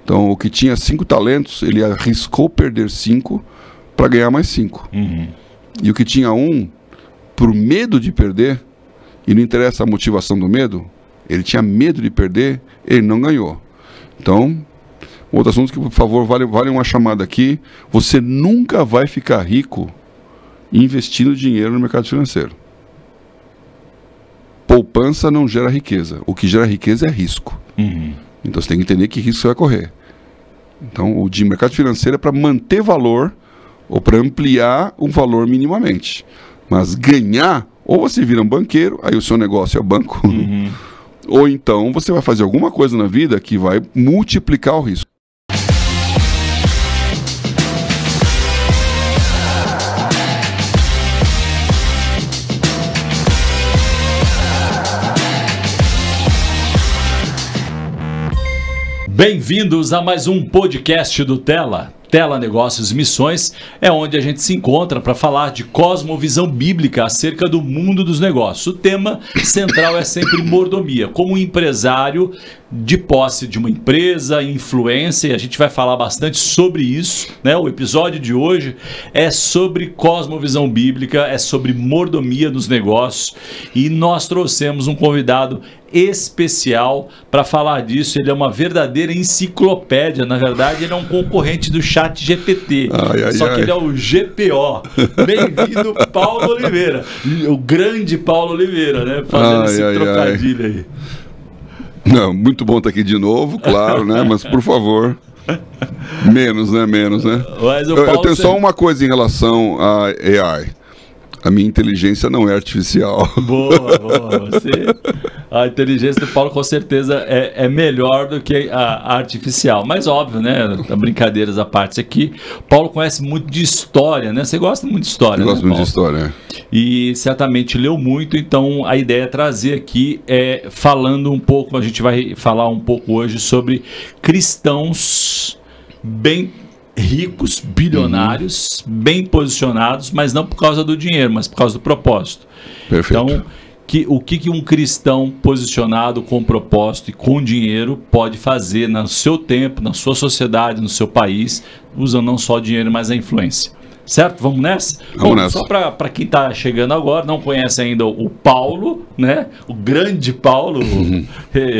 Então, o que tinha 5 talentos, ele arriscou perder 5 para ganhar mais 5. E o que tinha 1, por medo de perder, e não interessa a motivação do medo, ele tinha medo de perder, ele não ganhou. Então, outro assunto que, por favor, vale uma chamada aqui, você nunca vai ficar rico investindo dinheiro no mercado financeiro. Poupança não gera riqueza. O que gera riqueza é risco. Então você tem que entender que risco você vai correr. Então o de mercado financeiro é para manter valor ou para ampliar um valor minimamente. Mas ganhar, ou você vira um banqueiro, aí o seu negócio é o banco, ou então você vai fazer alguma coisa na vida que vai multiplicar o risco. Bem-vindos a mais um podcast do Tela. Tela Negócios e Missões é onde a gente se encontra para falar de cosmovisão bíblica acerca do mundo dos negócios. O tema central é sempre mordomia. Como empresário de posse de uma empresa, influência, a gente vai falar bastante sobre isso, né? O episódio de hoje é sobre cosmovisão bíblica, é sobre mordomia nos negócios e nós trouxemos um convidado especial para falar disso. Ele é uma verdadeira enciclopédia. Na verdade, ele é um concorrente do ChatGPT. Só que ele é o GPO. Bem-vindo, Paulo Oliveira. O grande Paulo Oliveira, né? Fazendo esse trocadilho aí. Não, muito bom estar aqui de novo, claro, né? Mas, por favor, menos, né? Mas eu tenho só uma coisa em relação a AI. A minha inteligência não é artificial. Boa. A inteligência do Paulo com certeza é melhor do que a artificial. Mas óbvio, né? Brincadeiras à parte aqui. Paulo conhece muito de história, né? Você gosta muito de história, né? Eu gosto muito de história, E certamente leu muito, então a ideia é trazer aqui, falando um pouco, a gente vai falar um pouco hoje sobre cristãos bem ricos, bilionários, bem posicionados, mas não por causa do dinheiro, mas por causa do propósito. Perfeito. Então, o que um cristão posicionado com propósito e com dinheiro pode fazer no seu tempo, na sua sociedade, no seu país, usando não só o dinheiro, mas a influência. Certo? Vamos nessa? Vamos nessa. Só para quem está chegando agora, não conhece ainda o Paulo, né? O grande Paulo.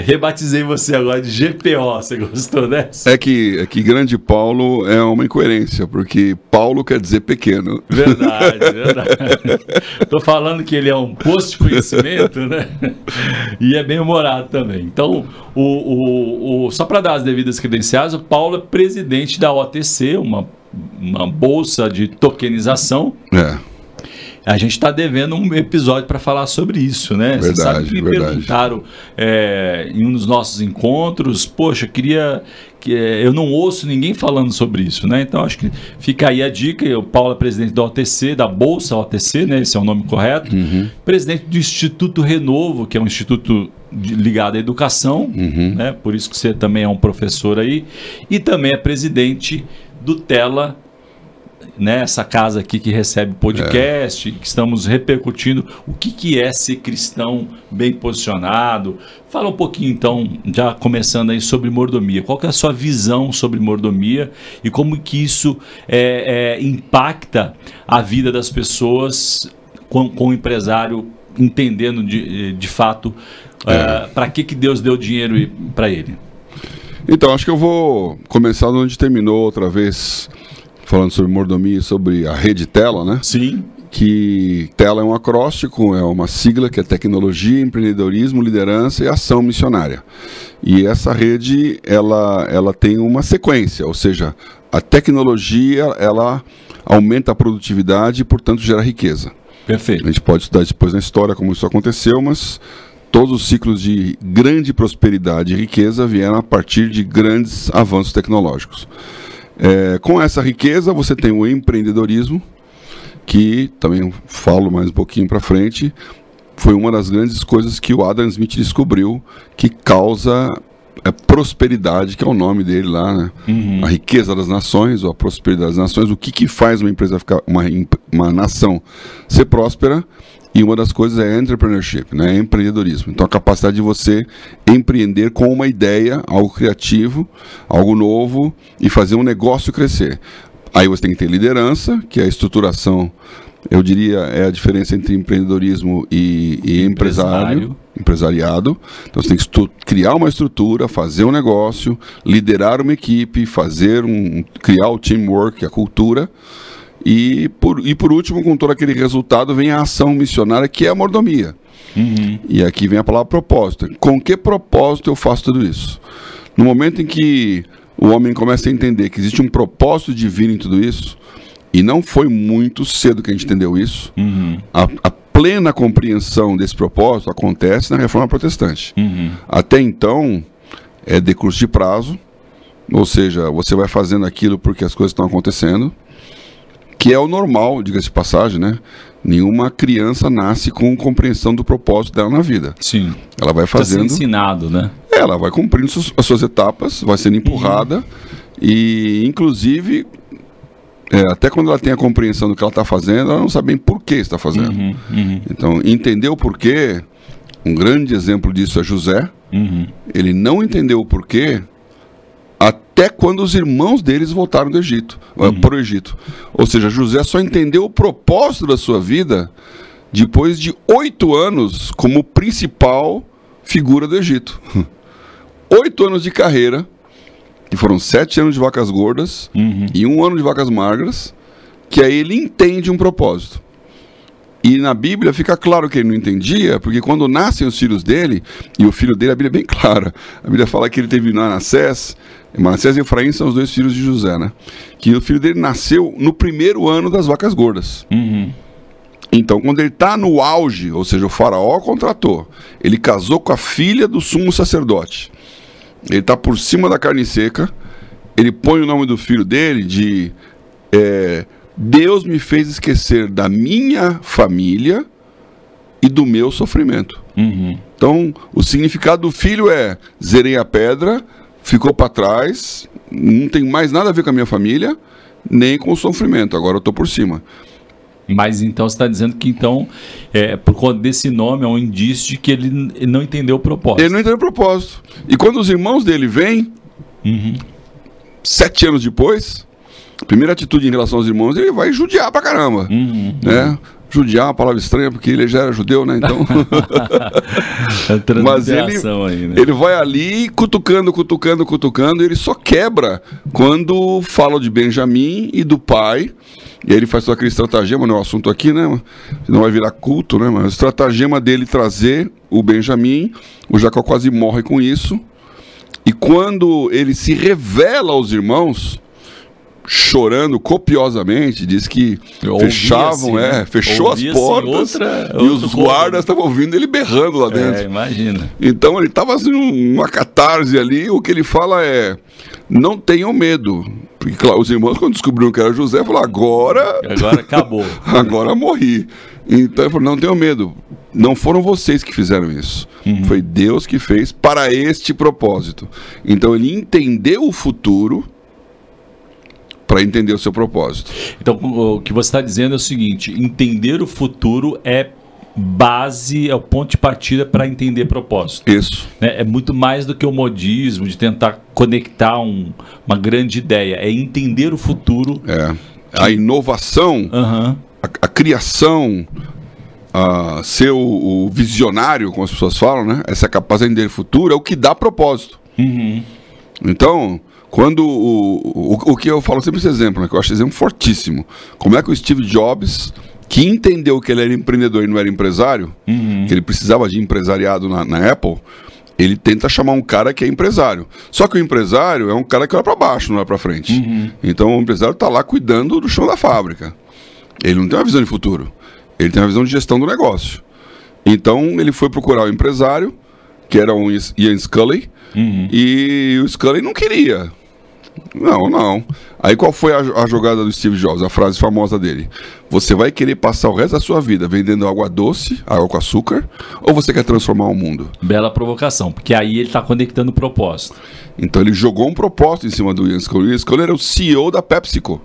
Rebatizei você agora de GPO. Você gostou dessa? É que grande Paulo é uma incoerência, porque Paulo quer dizer pequeno. Verdade. Estou falando que ele é um posto de conhecimento, né? E é bem humorado também. Então, só para dar as devidas credenciais, o Paulo é presidente da OTC, uma bolsa de tokenização. A gente está devendo um episódio para falar sobre isso, né? Verdade, você sabe que me perguntaram em um dos nossos encontros, poxa, eu não ouço ninguém falando sobre isso, né? Então acho que fica aí a dica. O Paulo é presidente da OTC, da Bolsa OTC, né? Esse é o nome correto. Presidente do Instituto Renovo, que é um instituto ligado à educação, né? Por isso que você também é um professor aí. E também é presidente do Tela, né? Essa casa aqui que recebe podcast, que estamos repercutindo o que é ser cristão bem posicionado. Fala um pouquinho então, já começando aí, sobre mordomia. Qual que é a sua visão sobre mordomia e como que isso impacta a vida das pessoas com o empresário entendendo de fato para que Deus deu dinheiro para ele? Então, acho que eu vou começar onde terminou outra vez, falando sobre mordomia e sobre a rede Tela, né? Sim. Que Tela é um acróstico, é uma sigla que é tecnologia, empreendedorismo, liderança e ação missionária. E essa rede, ela tem uma sequência, ou seja, a tecnologia, ela aumenta a produtividade e, portanto, gera riqueza. Perfeito. A gente pode estudar depois na história como isso aconteceu, mas todos os ciclos de grande prosperidade e riqueza vieram a partir de grandes avanços tecnológicos. Com essa riqueza, você tem o empreendedorismo, que também falo mais um pouquinho para frente, foi uma das grandes coisas que o Adam Smith descobriu, que causa prosperidade, que é o nome dele lá, né? A riqueza das nações, ou a prosperidade das nações. O que faz uma empresa ficar, uma nação ser próspera? E uma das coisas é entrepreneurship, né? Empreendedorismo. Então a capacidade de você empreender com uma ideia, algo criativo, algo novo e fazer um negócio crescer. Aí você tem que ter liderança, que é a estruturação, eu diria, é a diferença entre empreendedorismo e empresariado. Então você tem que criar uma estrutura, fazer um negócio, liderar uma equipe, criar o teamwork, a cultura. E por último, com todo aquele resultado, vem a ação missionária, que é a mordomia. E aqui vem a palavra propósito. Com que propósito eu faço tudo isso? No momento em que o homem começa a entender que existe um propósito divino em tudo isso, e não foi muito cedo que a gente entendeu isso, a plena compreensão desse propósito acontece na Reforma Protestante. Até então, é decurso de prazo, ou seja, você vai fazendo aquilo porque as coisas estão acontecendo, que é o normal, diga-se de passagem, né? Nenhuma criança nasce com compreensão do propósito dela na vida. Sim. Ela vai fazendo... Está sendo ensinado, né? Ela vai cumprindo as suas etapas, vai sendo empurrada, e inclusive, até quando ela tem a compreensão do que ela está fazendo, ela não sabe bem por que está fazendo. Então, entender o porquê, um grande exemplo disso é José. Ele não entendeu o porquê até quando os irmãos deles voltaram do Egito, para o Egito. Ou seja, José só entendeu o propósito da sua vida depois de 8 anos como principal figura do Egito. 8 anos de carreira, que foram 7 anos de vacas gordas e 1 ano de vacas magras, que aí ele entende um propósito. E na Bíblia fica claro que ele não entendia, porque quando nascem os filhos dele, e o filho dele, a Bíblia é bem clara, a Bíblia fala que ele teve Manassés e Efraim são os 2 filhos de José, né? Que o filho dele nasceu no primeiro ano das vacas gordas. Então, quando ele está no auge, ou seja, o faraó contratou, ele casou com a filha do sumo sacerdote, ele está por cima da carne seca, ele põe o nome do filho dele de Deus me fez esquecer da minha família e do meu sofrimento. Então, o significado do filho é: zerei a pedra, ficou para trás, não tem mais nada a ver com a minha família, nem com o sofrimento, agora eu estou por cima. Mas então você está dizendo que por conta desse nome é um indício de que ele não entendeu o propósito. Ele não entendeu o propósito. E quando os irmãos dele vêm, 7 anos depois, a primeira atitude em relação aos irmãos, ele vai judiar pra caramba. Né? Judiar é uma palavra estranha, porque ele já era judeu, né? Então... Mas ele vai ali cutucando, e ele só quebra quando fala de Benjamim e do pai. E aí ele faz todo aquele estratagema, não é o assunto aqui, né? Não vai virar culto, né? Mas o estratagema dele trazer o Benjamim, o Jacó quase morre com isso. E quando ele se revela aos irmãos, chorando copiosamente, diz que fechou as portas e os guardas estavam ouvindo ele berrando lá dentro. Imagina. Então ele estava assim, uma catarse ali. O que ele fala é: não tenham medo. Porque claro, os irmãos, quando descobriram que era José, falaram: agora acabou. Agora morri. Então ele falou: não tenham medo. Não foram vocês que fizeram isso. Foi Deus que fez para este propósito. Então ele entendeu o futuro para entender o seu propósito. Então, o que você está dizendo é o seguinte: entender o futuro é base, é o ponto de partida para entender propósito. Isso. É muito mais do que o modismo, de tentar conectar uma grande ideia. É entender o futuro. A inovação, a criação, ser o visionário, como as pessoas falam, né? Essa capacidade de entender o futuro é o que dá propósito. Então... Quando o que eu falo sempre esse exemplo, né, que eu acho esse exemplo fortíssimo. Como é que o Steve Jobs, que entendeu que ele era empreendedor e não era empresário, que ele precisava de empresariado na Apple, ele tenta chamar um cara que é empresário. Só que o empresário é um cara que olha para baixo, não olha para frente. Então o empresário está lá cuidando do chão da fábrica. Ele não tem uma visão de futuro. Ele tem uma visão de gestão do negócio. Então ele foi procurar o empresário, que era um Ian Scully, e o Scully não queria. Não. Aí qual foi a jogada do Steve Jobs, a frase famosa dele? Você vai querer passar o resto da sua vida vendendo água doce, água com açúcar, ou você quer transformar o mundo? Bela provocação, porque aí ele está conectando o propósito. Então ele jogou um propósito em cima do Ian Scully. O Ian Scully era o CEO da PepsiCo.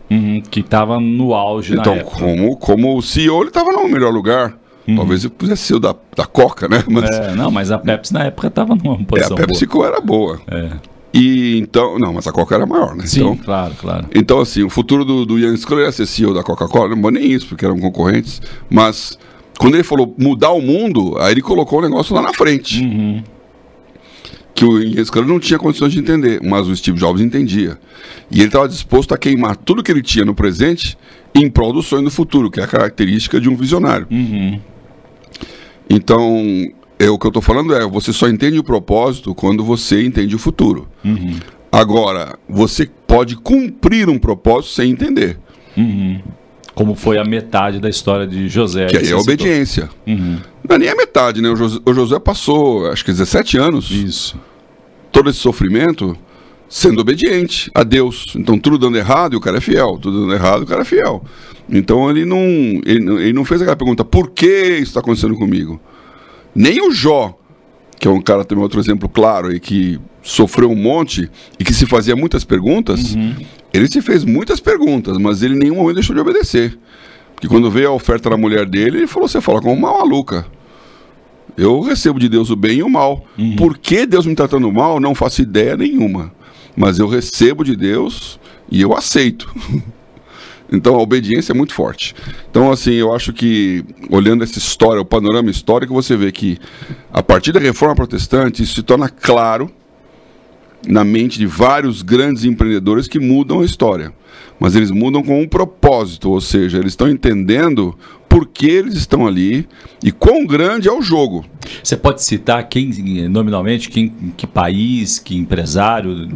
Que estava no auge na época. Então, como CEO, ele estava no melhor lugar. Talvez eu pudesse ser o da Coca, né? Mas, não, mas a Pepsi na época estava numa posição a PepsiCo era boa. E então, não, mas a Coca era maior, né? Sim, então, claro. Então, assim, o futuro do Ian Sculler era ser CEO da Coca-Cola, não nem isso, porque eram concorrentes, mas quando ele falou mudar o mundo, aí ele colocou o negócio lá na frente. Que o Ian Sculler não tinha condições de entender, mas o Steve Jobs entendia. E ele estava disposto a queimar tudo que ele tinha no presente em prol do sonho do futuro, que é a característica de um visionário. Então, o que eu estou falando você só entende o propósito quando você entende o futuro. Agora, você pode cumprir um propósito sem entender. Como foi a metade da história de José. Que aí é a obediência. Não é nem a metade, né? O José passou, acho que 17 anos. Isso. Todo esse sofrimento sendo obediente a Deus. Então, tudo dando errado e o cara é fiel. Tudo dando errado e o cara é fiel. Então, ele não fez aquela pergunta, por que isso está acontecendo comigo? Nem o Jó, que é um cara, também outro exemplo claro, e que sofreu um monte e que se fazia muitas perguntas, ele se fez muitas perguntas, mas ele em nenhum momento deixou de obedecer. Porque quando veio a oferta da mulher dele, ele falou, você fala como uma maluca. Eu recebo de Deus o bem e o mal. Por que Deus me tratando mal, não faço ideia nenhuma. Mas eu recebo de Deus e eu aceito. Então a obediência é muito forte. Então, assim, eu acho que, olhando essa história, o panorama histórico, você vê que, a partir da Reforma Protestante, isso se torna claro na mente de vários grandes empreendedores que mudam a história. Mas eles mudam com um propósito, ou seja, eles estão entendendo por que eles estão ali e quão grande é o jogo. Você pode citar quem, nominalmente, que país, que empresário,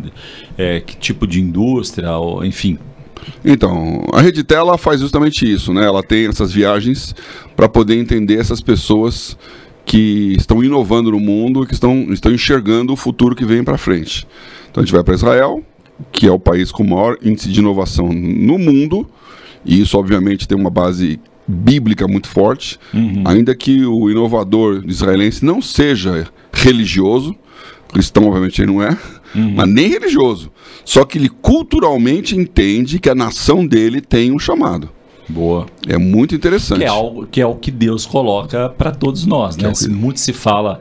que tipo de indústria, ou, enfim... Então, a Redditel ela faz justamente isso, né? Ela tem essas viagens para poder entender essas pessoas que estão inovando no mundo e que estão enxergando o futuro que vem para frente. Então a gente vai para Israel, que é o país com o maior índice de inovação no mundo, e isso obviamente tem uma base bíblica muito forte, ainda que o inovador israelense não seja religioso, cristão obviamente ele não é, mas nem religioso. Só que ele culturalmente entende que a nação dele tem um chamado. Boa. É muito interessante. Que é o que Deus coloca para todos nós, né? Muito se fala,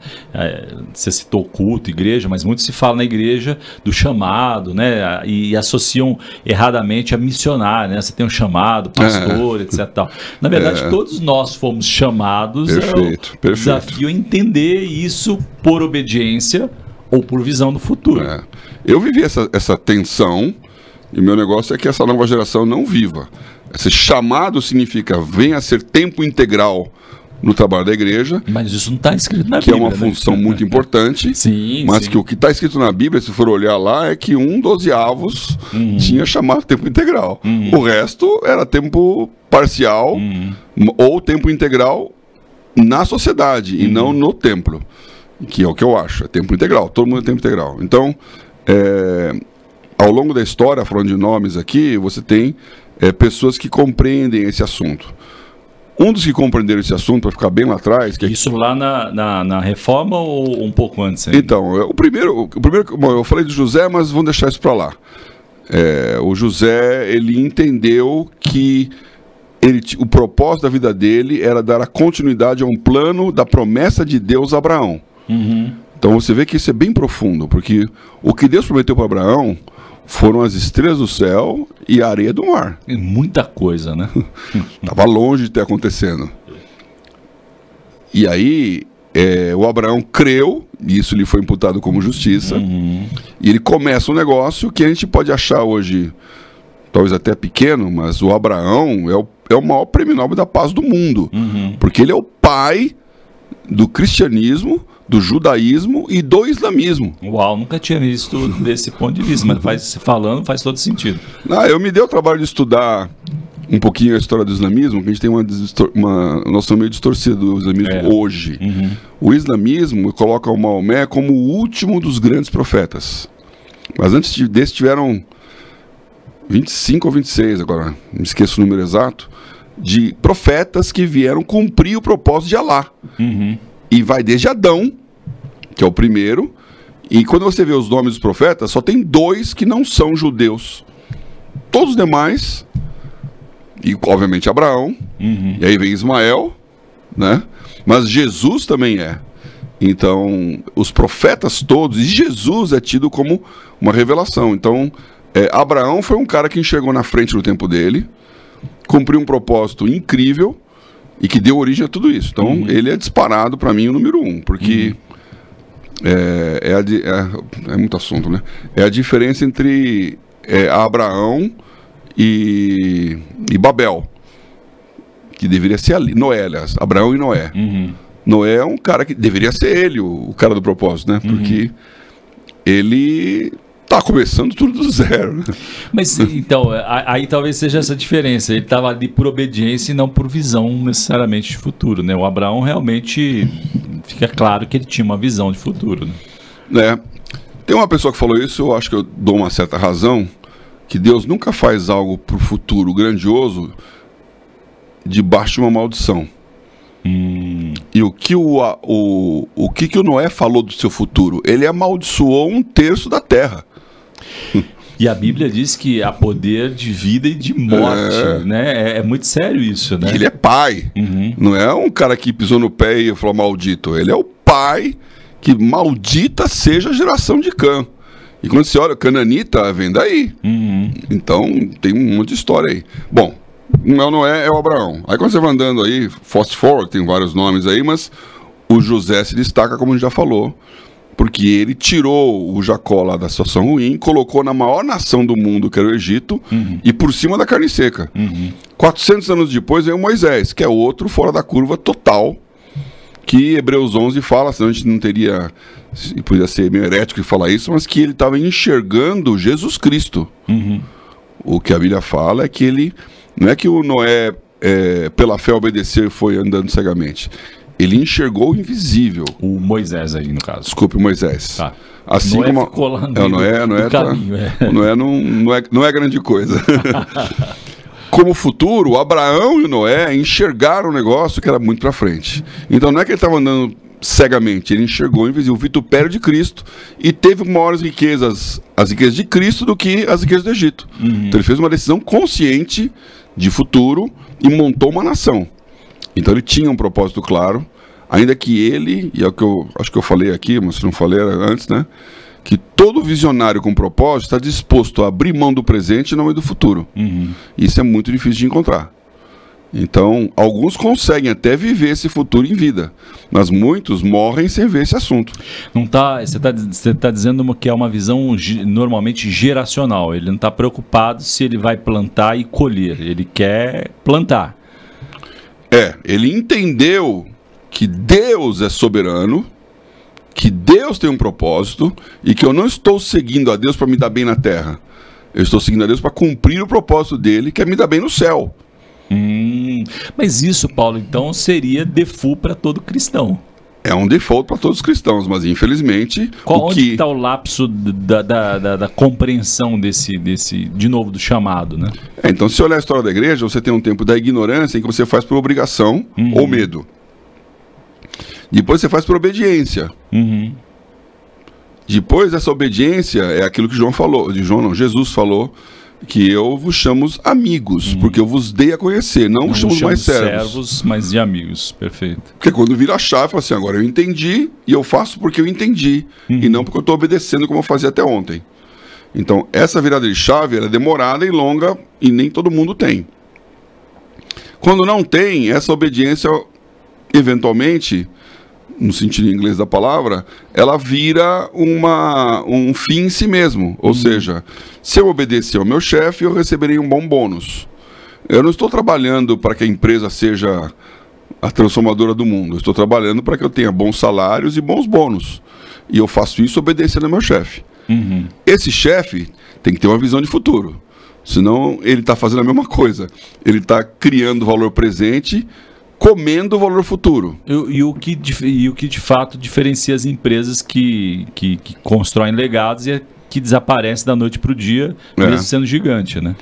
você citou culto, igreja, mas muito se fala na igreja do chamado, né? E associam erradamente a missionário, né? Você tem um chamado, pastor, etc. Tal. Na verdade, todos nós fomos chamados. Perfeito. O desafio é entender isso por obediência ou por visão do futuro. Eu vivi essa tensão, e meu negócio é que essa nova geração não viva. Esse chamado significa venha a ser tempo integral no trabalho da igreja. Mas isso não está escrito na Bíblia. Que é uma função muito importante. Mas que o que está escrito na Bíblia, se for olhar lá, é que 1/12 tinha chamado tempo integral. O resto era tempo parcial ou tempo integral na sociedade e não no templo. Que é o que eu acho, é tempo integral, todo mundo é tempo integral. Então, ao longo da história, falando de nomes aqui, você tem pessoas que compreendem esse assunto. Um dos que compreenderam esse assunto, para ficar bem lá atrás... Isso lá na Reforma ou um pouco antes? Hein? Então, o primeiro bom, eu falei de José, mas vamos deixar isso para lá. O José, ele entendeu que o propósito da vida dele era dar a continuidade a um plano da promessa de Deus a Abraão. Então você vê que isso é bem profundo, porque o que Deus prometeu para Abraão foram as estrelas do céu e a areia do mar. É muita coisa, né? Estava longe de ter acontecendo. E aí, o Abraão creu, e isso lhe foi imputado como justiça, e ele começa um negócio que a gente pode achar hoje, talvez até pequeno, mas o Abraão é o maior prêmio Nobel da paz do mundo, porque ele é o pai do cristianismo, do judaísmo e do islamismo. Uau, nunca tinha visto desse ponto de vista, mas falando faz todo sentido. Eu me dei o trabalho de estudar um pouquinho a história do islamismo, que a gente tem uma noção meio distorcida do islamismo hoje. O islamismo coloca o Maomé como o último dos grandes profetas. Mas antes desse tiveram 25 ou 26, agora me esqueço o número exato, de profetas que vieram cumprir o propósito de Alá. E vai desde Adão, que é o primeiro, e quando você vê os nomes dos profetas, só tem 2 que não são judeus. Todos os demais, e obviamente Abraão, e aí vem Ismael, né? Mas Jesus também é. Então, os profetas todos, e Jesus é tido como uma revelação. Então, Abraão foi um cara que enxergou na frente do tempo dele, cumpriu um propósito incrível e que deu origem a tudo isso. Então, ele é disparado para mim o número 1, porque é muito assunto, né? É a diferença entre Abraão e Babel, que deveria ser ali, Noé, aliás, Abraão e Noé. Noé é um cara que deveria ser ele, o cara do propósito, né? Porque ele tá começando tudo do zero, né? Mas então, aí talvez seja essa diferença. Ele estava ali por obediência e não por visão necessariamente de futuro, né? O Abraão realmente fica claro que ele tinha uma visão de futuro, né? Tem uma pessoa que falou isso, eu acho que eu dou uma certa razão, que Deus nunca faz algo pro futuro grandioso debaixo de uma maldição. E o que o Noé falou do seu futuro? Ele amaldiçoou 1/3 da terra. E a Bíblia diz que há poder de vida e de morte, né? É muito sério isso, né? Ele é pai. Não é um cara que pisou no pé e falou maldito. Ele é o pai que maldita seja a geração de Cã. E quando você olha, Cananita vem daí. Então tem um monte de história aí. Bom, não é o Noé, é o Abraão. Aí quando você vai andando aí, fast forward, tem vários nomes aí, mas o José se destaca, como a gente já falou, porque ele tirou o Jacó lá da situação ruim, colocou na maior nação do mundo, que era o Egito, e por cima da carne seca. 400 anos depois veio Moisés, que é outro fora da curva total, que Hebreus 11 fala, senão a gente não teria, podia ser meio herético de falar isso, mas que ele estava enxergando Jesus Cristo. O que a Bíblia fala é que ele, não é que o Noé, pela fé obedeceu e foi andando cegamente. Ele enxergou o invisível. O Moisés aí, no caso. Desculpe, Moisés. Tá. Assim Noé como ficou lá o Noé caminho, não é grande coisa. Como futuro, Abraão e o Noé enxergaram um negócio que era muito para frente. Então não é que ele estava andando cegamente, ele enxergou o invisível, o vitupério de Cristo, e teve maiores riquezas, as riquezas de Cristo, do que as riquezas do Egito. Então ele fez uma decisão consciente de futuro e montou uma nação. Então ele tinha um propósito claro, ainda que ele, e é o que eu acho que eu falei aqui, mas se não falei antes, né? Que todo visionário com propósito está disposto a abrir mão do presente em nome do futuro. Isso é muito difícil de encontrar. Então, alguns conseguem até viver esse futuro em vida, mas muitos morrem sem ver esse assunto. Você tá dizendo que é uma visão normalmente geracional. Ele não está preocupado se ele vai plantar e colher. Ele quer plantar. Ele entendeu que Deus é soberano, que Deus tem um propósito e que eu não estou seguindo a Deus para me dar bem na terra. Eu estou seguindo a Deus para cumprir o propósito dele, que é me dar bem no céu. Mas isso, Paulo, então seria default para todo cristão. É um default para todos os cristãos, mas infelizmente... Onde está o lapso da compreensão desse, de novo, do chamado, né? Então, se olhar a história da igreja, você tem um tempo da ignorância em que você faz por obrigação ou medo. Depois você faz por obediência. Depois essa obediência é aquilo que Jesus falou, que eu vos chamo amigos, porque eu vos dei a conhecer, não vos chamo mais servos, mas de amigos, perfeito. Porque quando vira a chave, fala assim, agora eu entendi e eu faço porque eu entendi, e não porque eu estou obedecendo como eu fazia até ontem. Então, essa virada de chave ela é demorada e longa e nem todo mundo tem. Quando não tem, essa obediência, eventualmente, no sentido inglês da palavra, ela vira um fim em si mesmo. Ou seja, se eu obedecer ao meu chefe, eu receberei um bom bônus. Eu não estou trabalhando para que a empresa seja a transformadora do mundo. Eu estou trabalhando para que eu tenha bons salários e bons bônus. E eu faço isso obedecendo ao meu chefe. Esse chefe tem que ter uma visão de futuro. Senão ele está fazendo a mesma coisa. Ele está criando valor presente, comendo o valor futuro. E o que de fato diferencia as empresas que constroem legados e que desaparecem da noite para o dia, mesmo sendo gigante, né?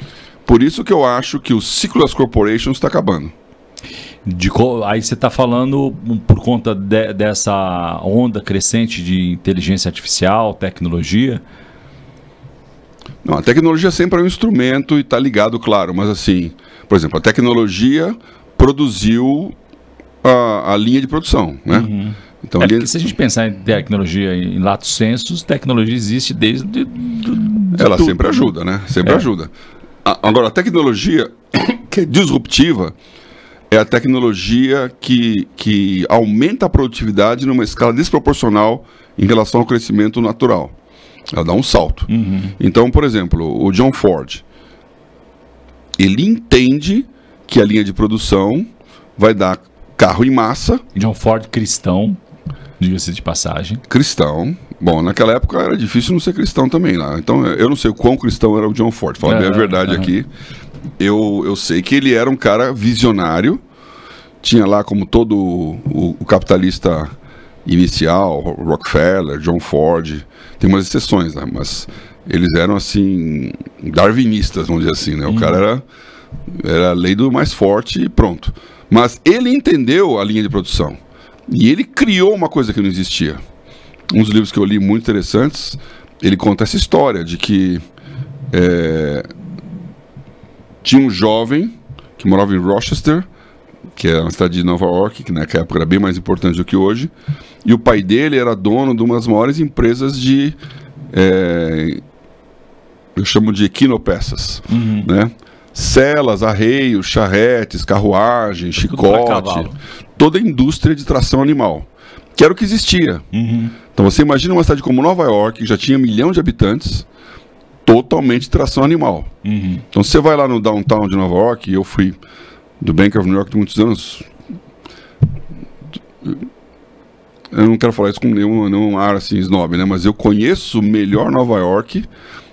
Por isso que eu acho que o ciclo das corporations está acabando. Aí você está falando por conta dessa onda crescente de inteligência artificial, tecnologia? Não, a tecnologia sempre é um instrumento e está ligado, claro, mas assim, por exemplo, a tecnologia produziu a linha de produção, né? Então, porque se a gente pensar em tecnologia em lato sensu, tecnologia existe desde... Ela sempre ajuda, né? Sempre ajuda. Agora, a tecnologia que é disruptiva é a tecnologia que aumenta a produtividade numa escala desproporcional em relação ao crescimento natural. Ela dá um salto. Então, por exemplo, o John Ford, ele entende que a linha de produção vai dar carro em massa. John Ford cristão, diga-se de passagem. Cristão. Bom, naquela época era difícil não ser cristão também lá. Então eu não sei o quão cristão era o John Ford. Fala bem a verdade aqui. Eu sei que ele era um cara visionário. Tinha lá, como todo o capitalista inicial, Rockefeller, John Ford. Tem umas exceções, né? Mas eles eram assim, darwinistas, vamos dizer assim, né? O cara era a lei do mais forte e pronto. Mas ele entendeu a linha de produção. E ele criou uma coisa que não existia. Um dos livros que eu li muito interessantes, ele conta essa história de que tinha um jovem que morava em Rochester, que é uma cidade de Nova York, que naquela época era bem mais importante do que hoje, e o pai dele era dono de uma das maiores empresas de... eu chamo de equinopeças, né? Celas, arreios, charretes, carruagem, chicote, toda a indústria de tração animal, que era o que existia. Então você imagina uma cidade como Nova York, que já tinha 1 milhão de habitantes, totalmente de tração animal. Então você vai lá no downtown de Nova York, e eu fui do Bank of New York de muitos anos, eu não quero falar isso com nenhum ar assim snob, né? Mas eu conheço melhor Nova York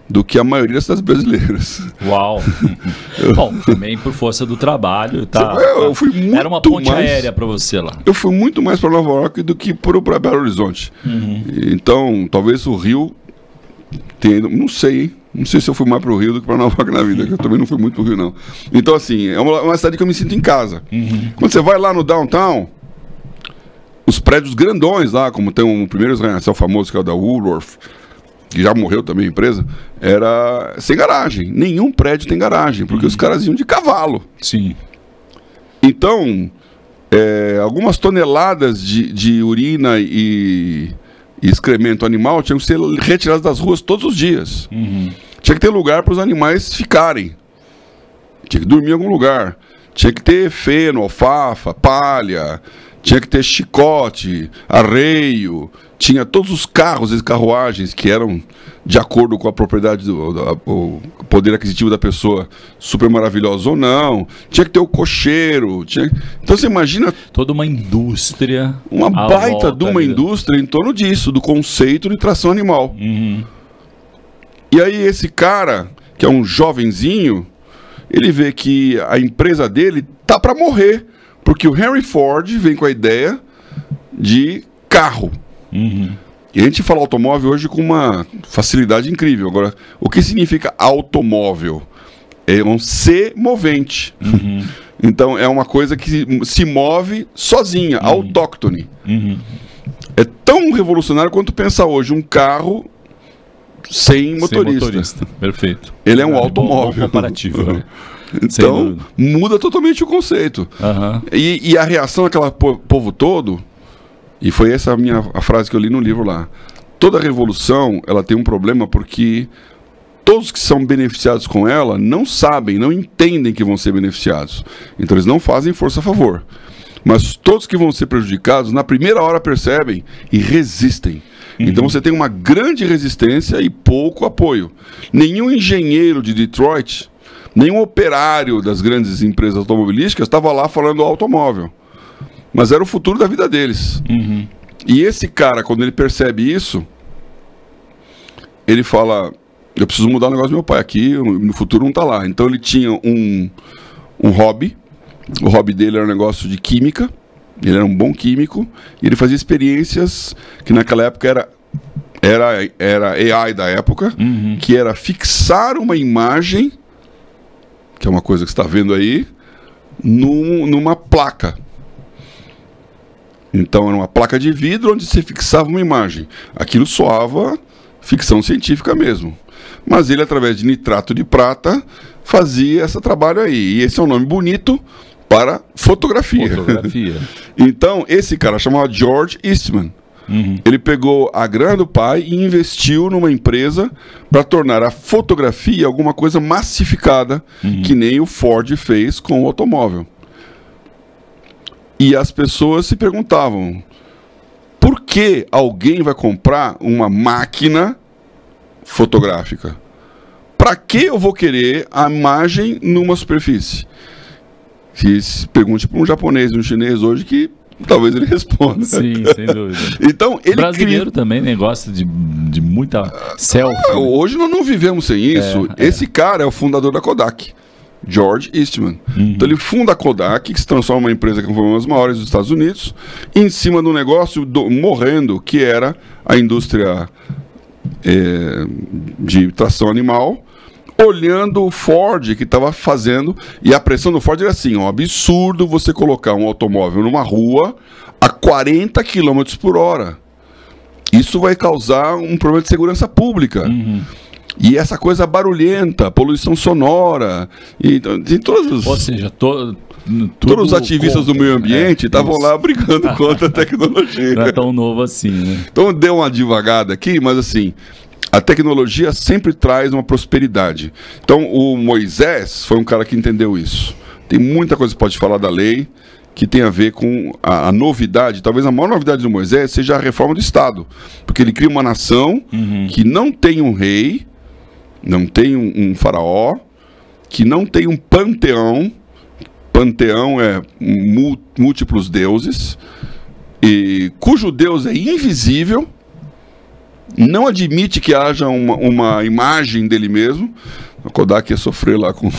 do que a maioria das cidades brasileiras. Uau! Bom, também por força do trabalho, tá? Eu fui muito era uma ponte mais, aérea para você lá. Eu fui muito mais para Nova York do que para Belo Horizonte. Então, talvez o Rio tenha, não sei, hein? Não sei se eu fui mais para o Rio do que para Nova York na vida, que eu também não fui muito para o Rio, não. Então, assim, é uma cidade que eu me sinto em casa. Quando você vai lá no downtown, os prédios grandões lá, como tem um primeiro arranha-céu famoso, que é o da Woolworth, que já morreu também a empresa, era sem garagem. Nenhum prédio tem garagem, porque os caras iam de cavalo. Sim. Então, algumas toneladas de urina e excremento animal tinham que ser retiradas das ruas todos os dias. Tinha que ter lugar para os animais ficarem. Tinha que dormir em algum lugar. Tinha que ter feno, alfafa, palha. Tinha que ter chicote, arreio. Tinha todos os carros e carruagens que eram de acordo com a propriedade, o poder aquisitivo da pessoa, super maravilhosos ou não. Tinha que ter o cocheiro. Então você imagina... Toda uma indústria. Uma baita de uma indústria em torno disso, do conceito de tração animal. E aí esse cara, que é um jovenzinho, ele vê que a empresa dele tá para morrer. Porque o Henry Ford vem com a ideia de carro. E a gente fala automóvel hoje com uma facilidade incrível. Agora, o que significa automóvel? É um ser movente. Então, é uma coisa que se move sozinha, autóctone. É tão revolucionário quanto pensar hoje um carro sem motorista. Perfeito. Ele é um automóvel. Bom comparativo, né? Então, muda totalmente o conceito. E a reação daquele povo todo, e foi essa a frase que eu li no livro lá, toda revolução, ela tem um problema porque todos que são beneficiados com ela não sabem, não entendem que vão ser beneficiados. Então eles não fazem força a favor. Mas todos que vão ser prejudicados, na primeira hora percebem e resistem. Então você tem uma grande resistência e pouco apoio. Nenhum engenheiro de Detroit, nenhum operário das grandes empresas automobilísticas estava lá falando do automóvel. Mas era o futuro da vida deles. E esse cara, quando ele percebe isso, ele fala, eu preciso mudar o negócio do meu pai aqui, no futuro não está lá. Então ele tinha um hobby. O hobby dele era um negócio de química. Ele era um bom químico. E ele fazia experiências que naquela época era AI da época, que era fixar uma imagem, que é uma coisa que você está vendo aí, numa placa. Então era uma placa de vidro onde você fixava uma imagem. Aquilo soava ficção científica mesmo. Mas ele, através de nitrato de prata, fazia esse trabalho aí. E esse é um nome bonito para fotografia. Então, esse cara chamava George Eastman. Ele pegou a grana do pai e investiu numa empresa para tornar a fotografia alguma coisa massificada, que nem o Ford fez com o automóvel. E as pessoas se perguntavam, por que alguém vai comprar uma máquina fotográfica? Para que eu vou querer a imagem numa superfície? Se pergunte para um japonês e um chinês hoje que talvez ele responda. Sim, sem dúvida. Então, ele brasileiro também, né, gosta de muita selfie. Né? Hoje nós não vivemos sem isso. Esse cara é o fundador da Kodak, George Eastman. Então ele funda a Kodak, que se transforma em uma empresa que foi uma das maiores dos Estados Unidos, em cima de um negócio morrendo, que era a indústria de tração animal, olhando o Ford que estava fazendo, e a pressão do Ford era assim, um absurdo você colocar um automóvel numa rua a 40 km por hora. Isso vai causar um problema de segurança pública. E essa coisa barulhenta, poluição sonora, e tem todos os... Ou seja, todos os ativistas do meio ambiente estavam lá brigando contra a tecnologia. Não é tão novo assim, né? Então deu uma devagada aqui, mas assim, a tecnologia sempre traz uma prosperidade. Então o Moisés foi um cara que entendeu isso. Tem muita coisa que pode falar da lei que tem a ver com a novidade. Talvez a maior novidade do Moisés seja a reforma do Estado. Porque ele cria uma nação que não tem um rei, não tem um faraó, que não tem um panteão. Panteão é múltiplos deuses, e cujo Deus é invisível, não admite que haja uma imagem dele mesmo. A Kodak ia sofrer lá com...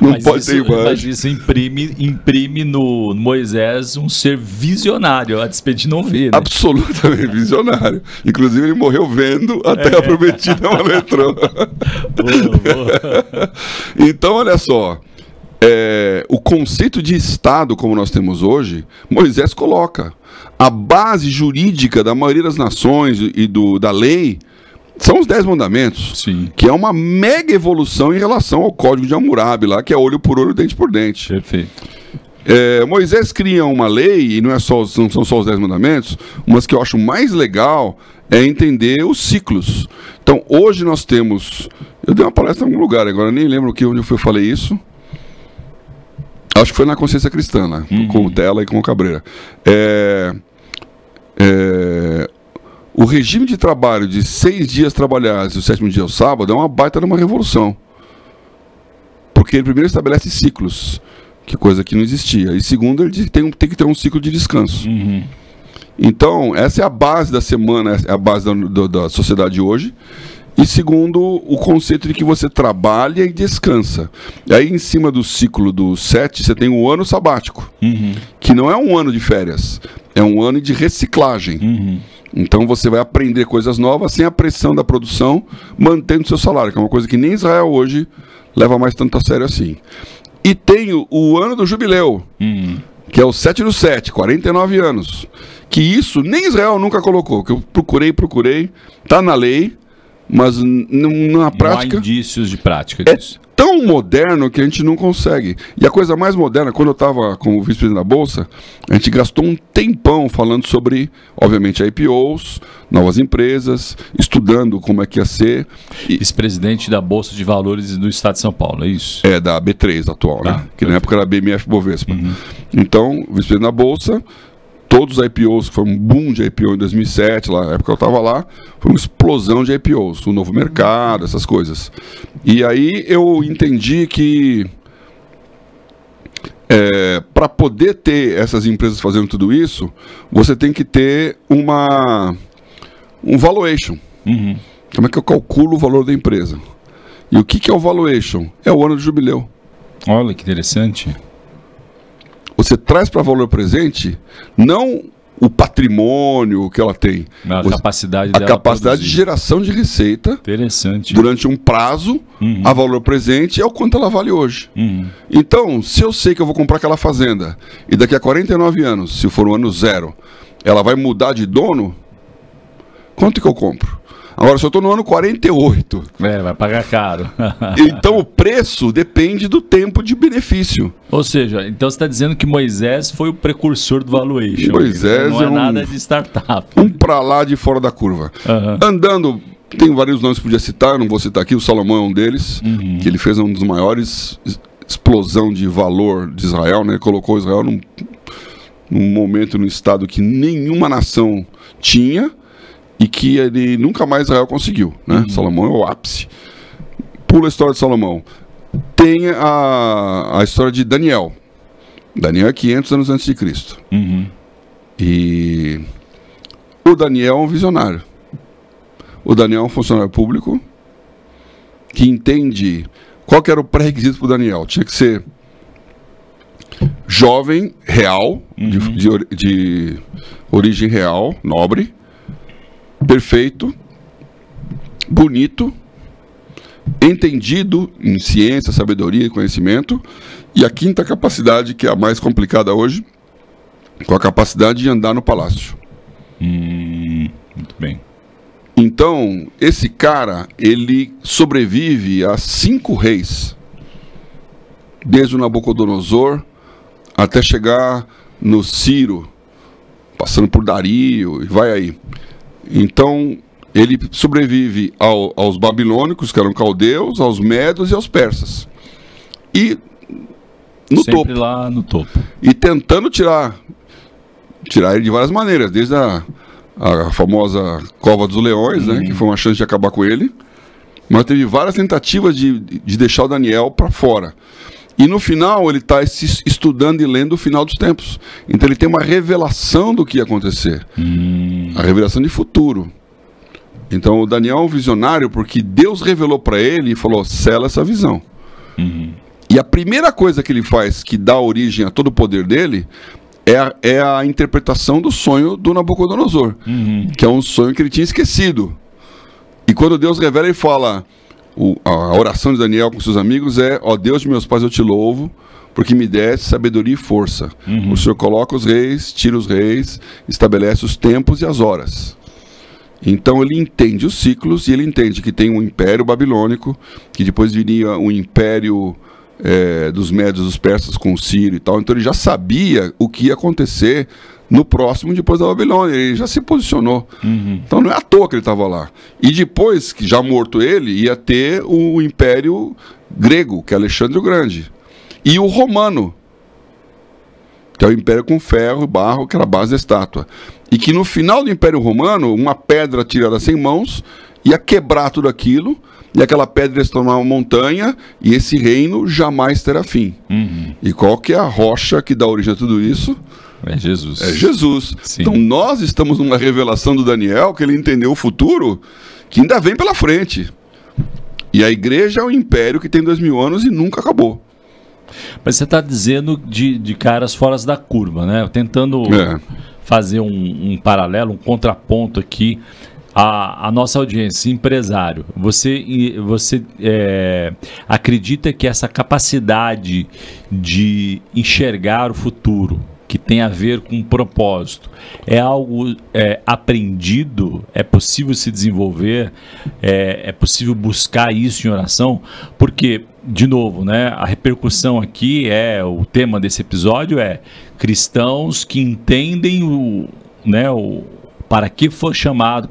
não mas pode ter imagem. Mas isso imprime no Moisés um ser visionário, a despeito de não ver, né? Absolutamente visionário. Inclusive ele morreu vendo a Terra Prometida no metrô. Então, olha só. O conceito de Estado, como nós temos hoje, Moisés coloca. A base jurídica da maioria das nações e da lei são os 10 mandamentos, sim, que é uma mega evolução em relação ao Código de Hammurabi, lá, que é olho por olho, dente por dente. Perfeito. Moisés cria uma lei, e não são só os 10 mandamentos, mas que eu acho mais legal é entender os ciclos. Então, hoje nós temos... Eu dei uma palestra em algum lugar, agora nem lembro onde eu falei isso. Acho que foi na Consciência Cristã, né? Com o Tela e com o Cabreira. O regime de trabalho de 6 dias trabalhados e o 7º dia é o sábado é uma baita de uma revolução. Porque ele primeiro estabelece ciclos, que coisa que não existia. E segundo, ele tem que ter um ciclo de descanso. Então, essa é a base da semana, é a base da sociedade hoje. E segundo, o conceito de que você trabalha e descansa. E aí, em cima do ciclo do 7, você tem um ano sabático, que não é um ano de férias, é um ano de reciclagem. Então você vai aprender coisas novas sem a pressão da produção, mantendo seu salário, que é uma coisa que nem Israel hoje leva mais tanto a sério assim. E tem o ano do jubileu, que é o 7 do 7, 49 anos. Que isso nem Israel nunca colocou, que eu procurei, tá na lei, mas na prática... Não há indícios de prática disso. É tão moderno que a gente não consegue. E a coisa mais moderna, quando eu estava como vice-presidente da Bolsa, a gente gastou um tempão falando sobre, obviamente, IPOs, novas empresas, estudando como é que ia ser. Vice-presidente da Bolsa de Valores do Estado de São Paulo, é isso? É, da B3 atual, né? Que na época era BMF Bovespa. Então, vice-presidente da Bolsa... Todos os IPOs, foi um boom de IPO em 2007, lá, na época que eu estava lá, foi uma explosão de IPOs, o novo mercado, essas coisas. E aí eu entendi que para poder ter essas empresas fazendo tudo isso, você tem que ter um valuation. Como é que eu calculo o valor da empresa? E o que é o valuation? É o ano de jubileu. Olha que interessante. Você traz para valor presente não o patrimônio que ela tem, a capacidade de geração de receita. Interessante. Durante um prazo, a valor presente é o quanto ela vale hoje. Então, se eu sei que eu vou comprar aquela fazenda e daqui a 49 anos, se for o ano 0, ela vai mudar de dono, quanto que eu compro? Agora, se eu estou no ano 48... vai pagar caro. Então, o preço depende do tempo de benefício. Ou seja, então você está dizendo que Moisés foi o precursor do valuation. Moisés não é nada de startup. Para lá de fora da curva. Andando, tem vários nomes que podia citar, eu não vou citar aqui, o Salomão é um deles, que ele fez um dos maiores explosão de valor de Israel, né? Colocou Israel num momento, num estado que nenhuma nação tinha e que ele nunca mais Israel conseguiu, né? Salomão é o ápice. Pula a história de Salomão. Tem a história de Daniel. Daniel é 500 anos antes de Cristo. E o Daniel é um visionário. O Daniel é um funcionário público que entende qual que era o pré-requisito para o Daniel. Tinha que ser jovem, real, de origem real, nobre, perfeito, bonito, entendido em ciência, sabedoria e conhecimento, e a quinta capacidade, que é a mais complicada hoje, com a capacidade de andar no palácio. Muito bem. Então, esse cara, ele sobrevive a 5 reis, desde o Nabucodonosor até chegar no Ciro, passando por Dario, e vai aí. Então, ele sobrevive aos babilônicos, que eram caldeus, aos medos e aos persas. E no sempre topo. Lá no topo. E tentando tirar ele de várias maneiras, desde a famosa Cova dos Leões, né, que foi uma chance de acabar com ele. Mas teve várias tentativas de deixar o Daniel para fora. E no final ele está estudando e lendo o final dos tempos. Então ele tem uma revelação do que ia acontecer. A revelação de futuro. Então o Daniel é um visionário porque Deus revelou para ele e falou, sela essa visão. E a primeira coisa que ele faz, que dá origem a todo o poder dele, é a interpretação do sonho do Nabucodonosor. Que é um sonho que ele tinha esquecido. E quando Deus revela, ele fala... A oração de Daniel com seus amigos é: ó Deus de meus pais, eu te louvo, porque me deste sabedoria e força. O Senhor coloca os reis, tira os reis, estabelece os tempos e as horas. Então ele entende os ciclos e ele entende que tem um império babilônico, que depois viria um império dos médios, dos persas com o Ciro e tal. Então ele já sabia o que ia acontecer no próximo, depois da Babilônia. Ele já se posicionou. Então não é à toa que ele estava lá. E depois, que já morto ele, ia ter o Império Grego, que é Alexandre o Grande. E o Romano, que é o Império com ferro e barro, que era a base da estátua. E que no final do Império Romano, uma pedra tirada sem mãos ia quebrar tudo aquilo, e aquela pedra ia se tornar uma montanha, e esse reino jamais terá fim. E qual que é a rocha que dá origem a tudo isso? É Jesus. É Jesus. Sim. Então nós estamos numa revelação do Daniel, que ele entendeu o futuro, que ainda vem pela frente. E a igreja é um império que tem 2000 anos e nunca acabou. Mas você está dizendo de caras fora da curva, né? Tentando fazer um paralelo, um contraponto aqui. A nossa audiência, empresário, você acredita que essa capacidade de enxergar o futuro, que tem a ver com um propósito, é algo aprendido? É possível se desenvolver? É possível buscar isso em oração? Porque, de novo, né, a repercussão aqui o tema desse episódio é cristãos que entendem para que foi chamado,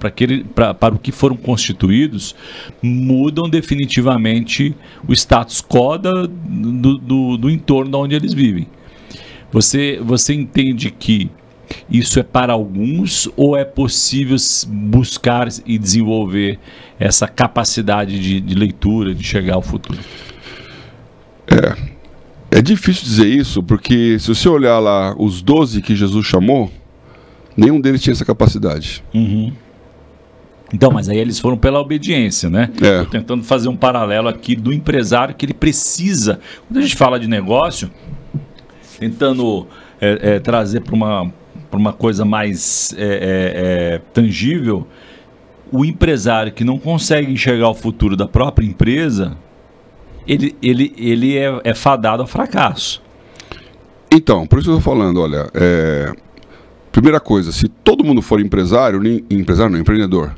para o que foram constituídos, mudam definitivamente o status quo do entorno onde eles vivem. Você entende que isso é para alguns, ou é possível buscar e desenvolver essa capacidade de leitura, de chegar ao futuro? É difícil dizer isso, porque se você olhar lá os 12 que Jesus chamou, nenhum deles tinha essa capacidade. Então, mas aí eles foram pela obediência, né? É. Estou tentando fazer um paralelo aqui do empresário que ele precisa. Quando a gente fala de negócio, tentando trazer para uma coisa mais tangível, o empresário que não consegue enxergar o futuro da própria empresa, ele é fadado ao fracasso. Então, por isso que eu estou falando, olha, primeira coisa, se todo mundo for empresário não, empreendedor,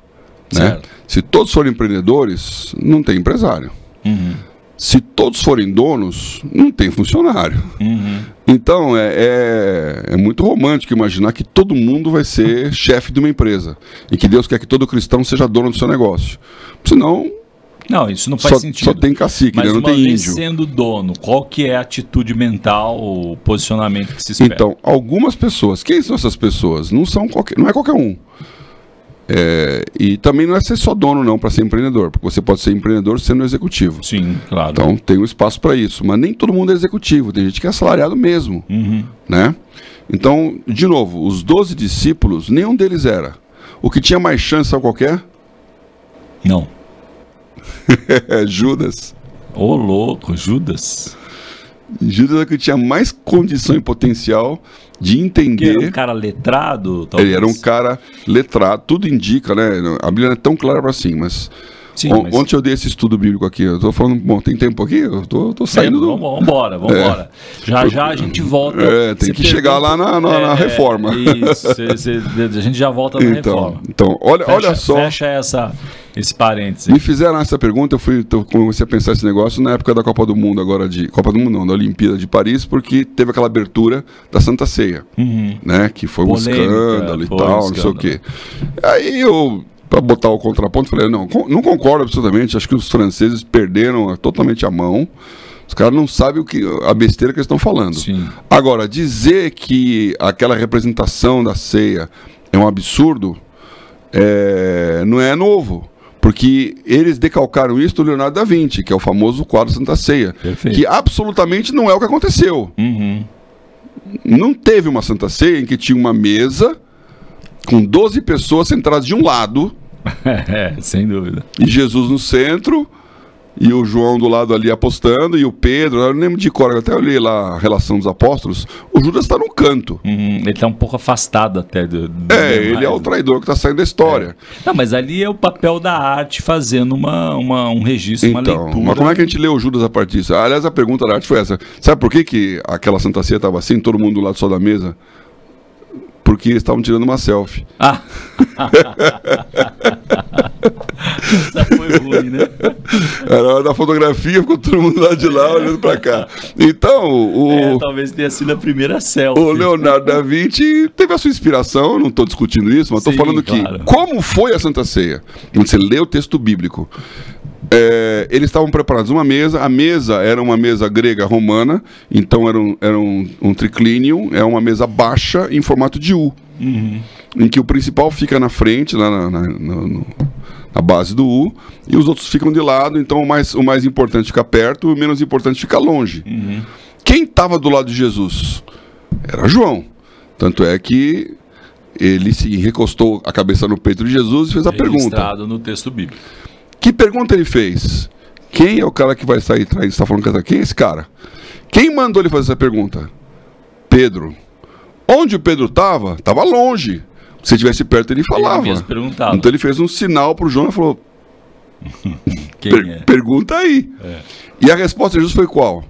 Né? Se todos forem empreendedores, não tem empresário. Se todos forem donos, não tem funcionário. Então, é muito romântico imaginar que todo mundo vai ser chefe de uma empresa. E que Deus quer que todo cristão seja dono do seu negócio. Senão, não, isso não faz sentido. Só tem cacique, mas né? Não tem índio. Sendo dono, qual que é a atitude mental, o posicionamento que se espera? Então, algumas pessoas, quem são essas pessoas? Não é qualquer um. E também não é ser só dono não para ser empreendedor, porque você pode ser empreendedor sendo executivo. Sim, claro. Então tem um espaço para isso, mas nem todo mundo é executivo, tem gente que é assalariado mesmo, né? Então, de novo, os 12 discípulos, nenhum deles era. O que tinha mais chance, sabe qual que é? Não. Judas. Ô, louco, Judas. Judas é o que tinha mais condição e potencial de entender. Ele era um cara letrado, talvez. Ele era um cara letrado, tudo indica, né? A Bíblia não é tão clara assim, mas... Sim, mas... Ontem eu dei esse estudo bíblico aqui, eu tô falando, bom, tem tempo aqui? Eu tô saindo do... Vambora. Já a gente volta. Tem que chegar lá na reforma. Isso, a gente já volta na reforma. Então, olha só... Fecha esse parênteses. Me fizeram essa pergunta, eu comecei a pensar esse negócio na época da Copa do Mundo, Copa do Mundo não, da Olimpíada de Paris, porque teve aquela abertura da Santa Ceia, né? Que foi um escândalo e tal, não sei o quê. Aí para botar o contraponto, falei, não concordo absolutamente, acho que os franceses perderam totalmente a mão, os caras não sabem a besteira que eles estão falando. Sim. Agora, dizer que aquela representação da ceia é um absurdo, não é novo, porque eles decalcaram isso do Leonardo da Vinci, que é o famoso quadro Santa Ceia, que absolutamente não é o que aconteceu. Não teve uma Santa Ceia em que tinha uma mesa com 12 pessoas sentadas de um lado, sem dúvida, e Jesus no centro, e o João do lado ali apostando, e o Pedro, eu não lembro de cor, eu até olhei lá a relação dos apóstolos, o Judas está no canto. Ele está um pouco afastado até do ele é o traidor que está saindo da história. Não, mas ali é o papel da arte fazendo um registro, uma leitura. Mas como é que a gente lê o Judas a partir disso? Aliás, a pergunta da arte foi essa. Sabe por que aquela Santa Ceia estava assim, todo mundo do lado só da mesa? Porque eles estavam tirando uma selfie. Essa foi ruim, né? Era hora da fotografia, ficou todo mundo lá de lá olhando pra cá. Então, talvez tenha sido a primeira selfie. O Leonardo da Vinci teve a sua inspiração, eu não estou discutindo isso, mas estou falando que como foi a Santa Ceia? Quando você lê o texto bíblico, eles estavam preparados uma mesa, a mesa era uma mesa grega romana, então era um triclinium, é uma mesa baixa em formato de U, em que o principal fica na frente, lá na base do U, e os outros ficam de lado, então o mais importante fica perto, o menos importante fica longe. Quem estava do lado de Jesus? Era João. Tanto é que ele se recostou a cabeça no peito de Jesus e fez a pergunta. Registrado no texto bíblico. Que pergunta ele fez? Quem é o cara que vai sair traindo? Você está falando que quem é esse cara? Quem mandou ele fazer essa pergunta? Pedro. Onde o Pedro estava? Estava longe. Se estivesse perto, ele falava. Ele mesmo perguntava. Então ele fez um sinal para o João e falou: quem é? Pergunta aí. E a resposta de Jesus foi qual?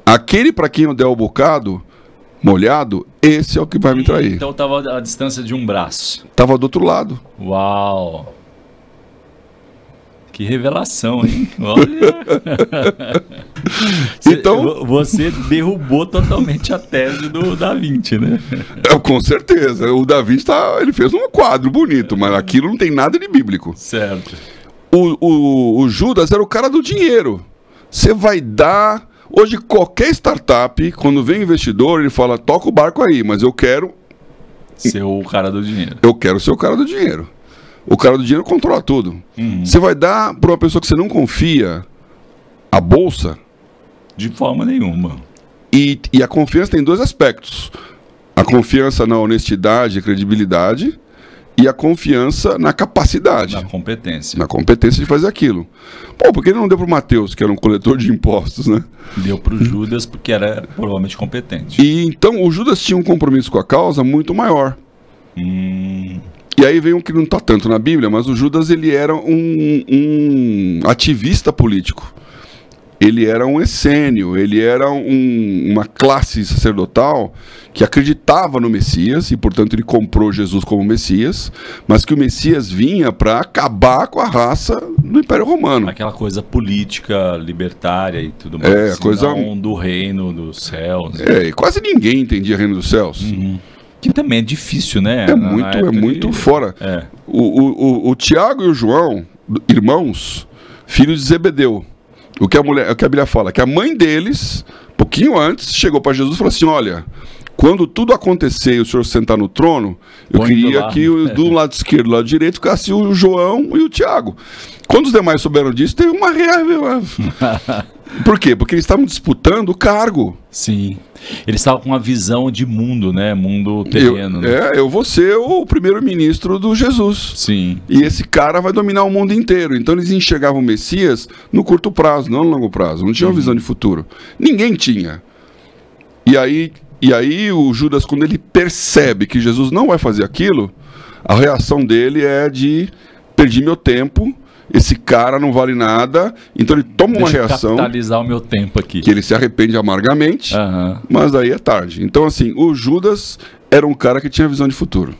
Aquele para quem eu der o bocado molhado, esse é o que vai me trair. Então estava a distância de um braço. Estava do outro lado. Uau! Que revelação, hein? Olha! Então, você derrubou totalmente a tese do Da Vinci, né? Com certeza. O Da Vinci ele fez um quadro bonito, mas aquilo não tem nada de bíblico. Certo. O Judas era o cara do dinheiro. Você vai dar... Hoje, qualquer startup, quando vem investidor, ele fala, toca o barco aí, mas eu quero... Ser o cara do dinheiro. Eu quero ser o cara do dinheiro. O cara do dinheiro controla tudo. Você vai dar para uma pessoa que você não confia a bolsa? De forma nenhuma. E a confiança tem dois aspectos. A confiança na honestidade e credibilidade e a confiança na capacidade. Na competência. Na competência de fazer aquilo. Pô, por que ele não deu para o Mateus, que era um coletor de impostos, né? Deu para o Judas porque era provavelmente competente. E então o Judas tinha um compromisso com a causa muito maior. E aí vem um que não está tanto na Bíblia, mas o Judas ele era um ativista político. ele era um essênio, ele era uma classe sacerdotal que acreditava no Messias e, portanto, ele comprou Jesus como Messias, mas que o Messias vinha para acabar com a raça do Império Romano. Aquela coisa política, libertária e tudo mais. Coisa do reino dos céus. E quase ninguém entendia reino dos céus. Que também é difícil, né? É muito fora. O Tiago e o João, irmãos, filhos de Zebedeu. O que a Bíblia fala, que a mãe deles, pouquinho antes, chegou para Jesus e falou assim: olha, quando tudo acontecer e o senhor sentar no trono, eu queria que do lado esquerdo e do lado direito ficasse o João e o Tiago. Quando os demais souberam disso, teve uma Por quê? Porque eles estavam disputando o cargo. Sim. Eles estavam com uma visão de mundo, né? Mundo terreno. Eu vou ser o primeiro-ministro do Jesus. Sim. E esse cara vai dominar o mundo inteiro. Então eles enxergavam o Messias no curto prazo, não no longo prazo. Não tinham visão de futuro. Ninguém tinha. E aí o Judas, quando ele percebe que Jesus não vai fazer aquilo, a reação dele é de: perdi meu tempo, esse cara não vale nada. Então ele toma uma reação, capitalizar o meu tempo aqui, que ele se arrepende amargamente, mas aí é tarde. Então assim, o Judas era um cara que tinha visão de futuro.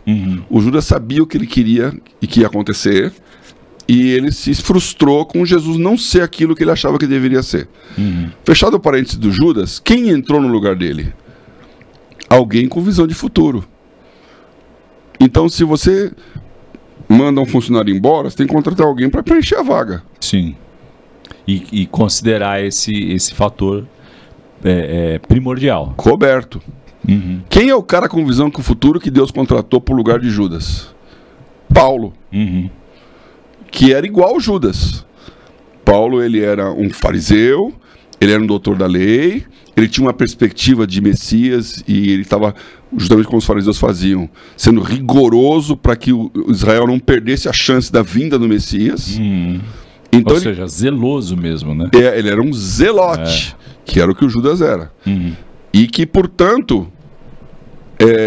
O Judas sabia o que ele queria e que ia acontecer, e ele se frustrou com Jesus não ser aquilo que ele achava que deveria ser. Fechado o parênteses do Judas, quem entrou no lugar dele? Alguém com visão de futuro. Então, se você manda um funcionário embora, você tem que contratar alguém para preencher a vaga. Sim. E considerar esse fator primordial. Roberto. Quem é o cara com visão com o futuro que Deus contratou para o lugar de Judas? Paulo. Que era igual ao Judas. Paulo, ele era um fariseu, ele era um doutor da lei, ele tinha uma perspectiva de Messias e ele estava, justamente como os fariseus faziam, sendo rigoroso para que o Israel não perdesse a chance da vinda do Messias. Então, ou seja, zeloso mesmo, né? Ele era um zelote, que era o que o Judas era. E que, portanto,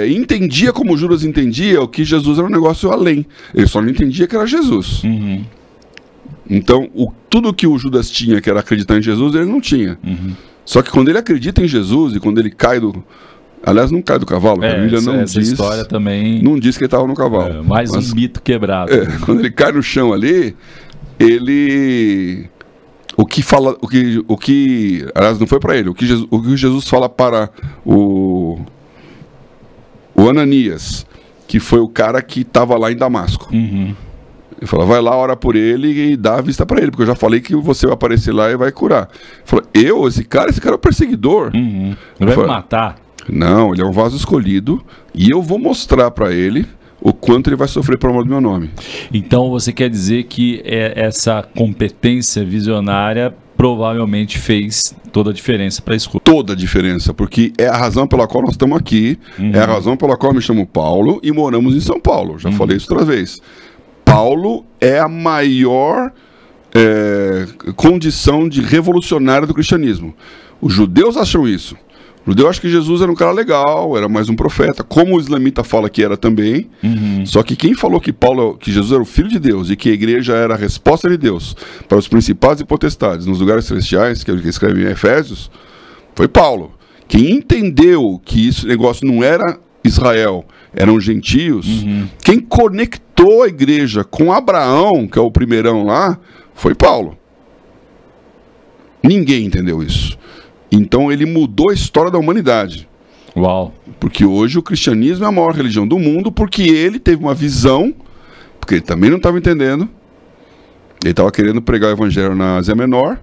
entendia como Judas entendia, o que Jesus era um negócio além. Ele só não entendia que era Jesus. Então, tudo que o Judas tinha, que era acreditar em Jesus, ele não tinha. Só que quando ele acredita em Jesus e quando ele cai do... Aliás, não cai do cavalo, a Bíblia não diz... Essa história também... Não diz que ele estava no cavalo. Mais um mito quebrado. Quando ele cai no chão ali, ele... Aliás, não foi para ele. O que Jesus fala para o Ananias, que foi o cara que estava lá em Damasco. Ele fala: vai lá, ora por ele e dá a vista para ele, porque eu já falei que você vai aparecer lá e vai curar. Ele fala: esse cara é o perseguidor. Ele vai me matar. Não, ele é um vaso escolhido e eu vou mostrar para ele o quanto ele vai sofrer por amor do meu nome. Então você quer dizer que essa competência visionária provavelmente fez toda a diferença para a escolha. Toda a diferença, porque é a razão pela qual nós estamos aqui, é a razão pela qual eu me chamo Paulo e moramos em São Paulo. Já falei isso outra vez. Paulo é a maior condição de revolucionário do cristianismo. Os judeus acham isso. O judeu acha que Jesus era um cara legal, era mais um profeta, como o islamita fala que era também. Só que quem falou que Jesus era o Filho de Deus e que a igreja era a resposta de Deus para os principados e potestades nos lugares celestiais, que é o que escreve em Efésios, foi Paulo. Quem entendeu que esse negócio não era Israel, eram gentios, quem conectou a igreja com Abraão, que é o primeirão lá, foi Paulo. Ninguém entendeu isso. Então ele mudou a história da humanidade. Uau. Porque hoje o cristianismo é a maior religião do mundo, porque ele teve uma visão, porque ele também não estava entendendo, ele estava querendo pregar o evangelho na Ásia Menor,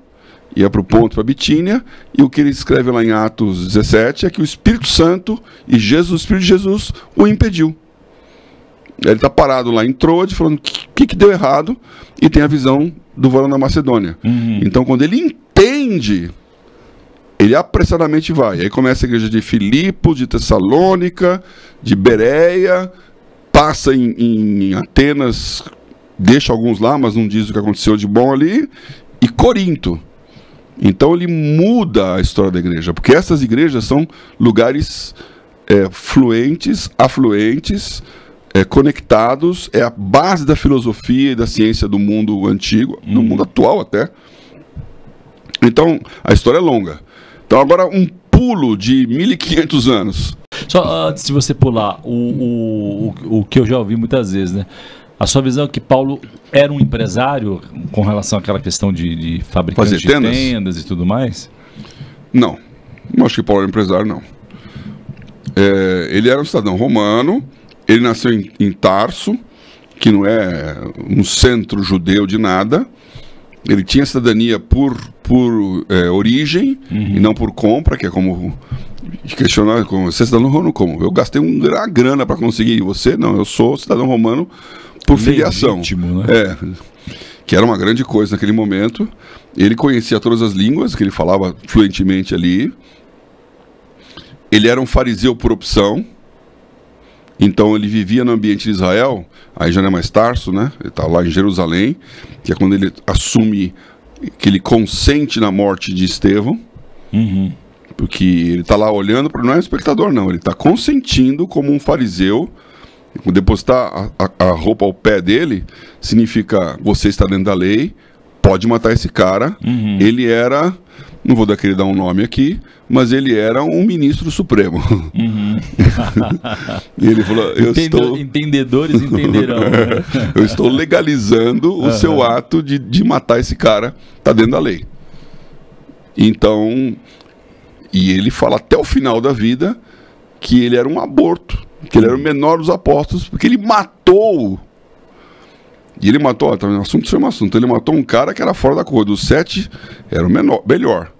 ia para o ponto, para Bitínia, e o que ele escreve lá em Atos 17 é que o Espírito Santo e Jesus, o Espírito de Jesus, o impediu. Ele está parado lá em Troade, falando o que deu errado, e tem a visão do varão da Macedônia. Então, quando ele entende, ele apressadamente vai. Aí começa a igreja de Filipos, de Tessalônica, de Bereia, passa em Atenas, deixa alguns lá, mas não diz o que aconteceu de bom ali, e Corinto. Então ele muda a história da igreja, porque essas igrejas são lugares fluentes, afluentes, conectados, é a base da filosofia e da ciência do mundo antigo, do mundo atual até. Então, a história é longa. Então, agora um pulo de 1.500 anos. Só antes de você pular, o que eu já ouvi muitas vezes, né? A sua visão é que Paulo era um empresário com relação àquela questão de fabricante de tendas e tudo mais? Não. Não acho que Paulo era empresário, não. Ele era um cidadão romano, ele nasceu em Tarso, que não é um centro judeu de nada. Ele tinha cidadania por origem e não por compra, que é como questionar, como você é cidadão romano como? Eu gastei uma grana para conseguir, você não, eu sou cidadão romano por filiação. Legítimo, né? Que era uma grande coisa naquele momento. Ele conhecia todas as línguas, que ele falava fluentemente ali. Ele era um fariseu por opção. Então ele vivia no ambiente de Israel, aí já não é mais Tarso, né? Ele está lá em Jerusalém, que é quando ele assume que ele consente na morte de Estevão, porque ele está lá olhando, não é um espectador não, ele está consentindo como um fariseu. Depositar a roupa ao pé dele significa você está dentro da lei, pode matar esse cara. Ele era, não vou dar um nome aqui, mas ele era um ministro supremo. E ele falou, entendedores entenderão. Né? Eu estou legalizando o seu ato de matar esse cara, está dentro da lei. Então, e ele fala até o final da vida que ele era um aborto, que ele era o menor dos apóstolos, porque ele matou. E ele matou, o assunto chama assunto, ele matou um cara que era fora da cor, dos 7 era o melhor.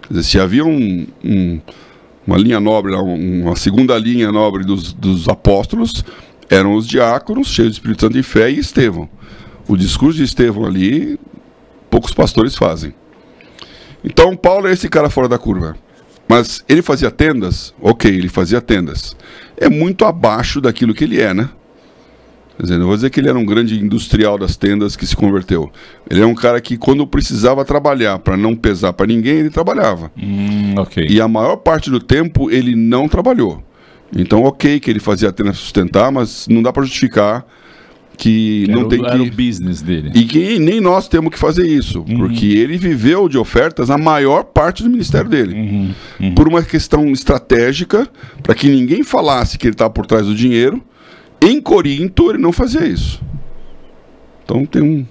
Quer dizer, se havia uma linha nobre, uma segunda linha nobre dos apóstolos, eram os diáconos, cheios de Espírito Santo e fé, e Estevão. O discurso de Estevão ali, poucos pastores fazem. Então, Paulo é esse cara fora da curva. Mas ele fazia tendas? Ok, ele fazia tendas. É muito abaixo daquilo que ele é, né? Quer dizer, não vou dizer que ele era um grande industrial das tendas que se converteu. Ele é um cara que, quando precisava trabalhar para não pesar para ninguém, ele trabalhava. Okay. E a maior parte do tempo ele não trabalhou. Então, ok que ele fazia a tenda para sustentar, mas não dá para justificar que não tem que... Era o business dele. E que nem nós temos que fazer isso, porque ele viveu de ofertas a maior parte do ministério dele. Por uma questão estratégica, para que ninguém falasse que ele estava por trás do dinheiro. Em Corinto, ele não fazia isso. Então tem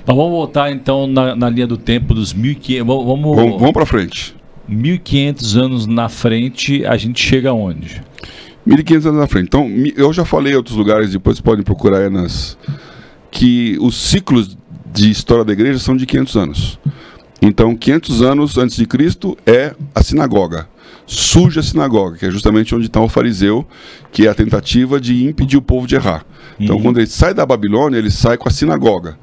Mas vamos voltar então na linha do tempo dos 1500. Vamos para frente. 1500 anos na frente, a gente chega aonde? 1.500 anos na frente. Então, eu já falei em outros lugares, depois podem procurar aí que os ciclos de história da igreja são de 500 anos. Então, 500 anos antes de Cristo é a sinagoga. Surge a sinagoga, que é justamente onde está o fariseu, que é a tentativa de impedir o povo de errar. Então, quando ele sai da Babilônia, ele sai com a sinagoga,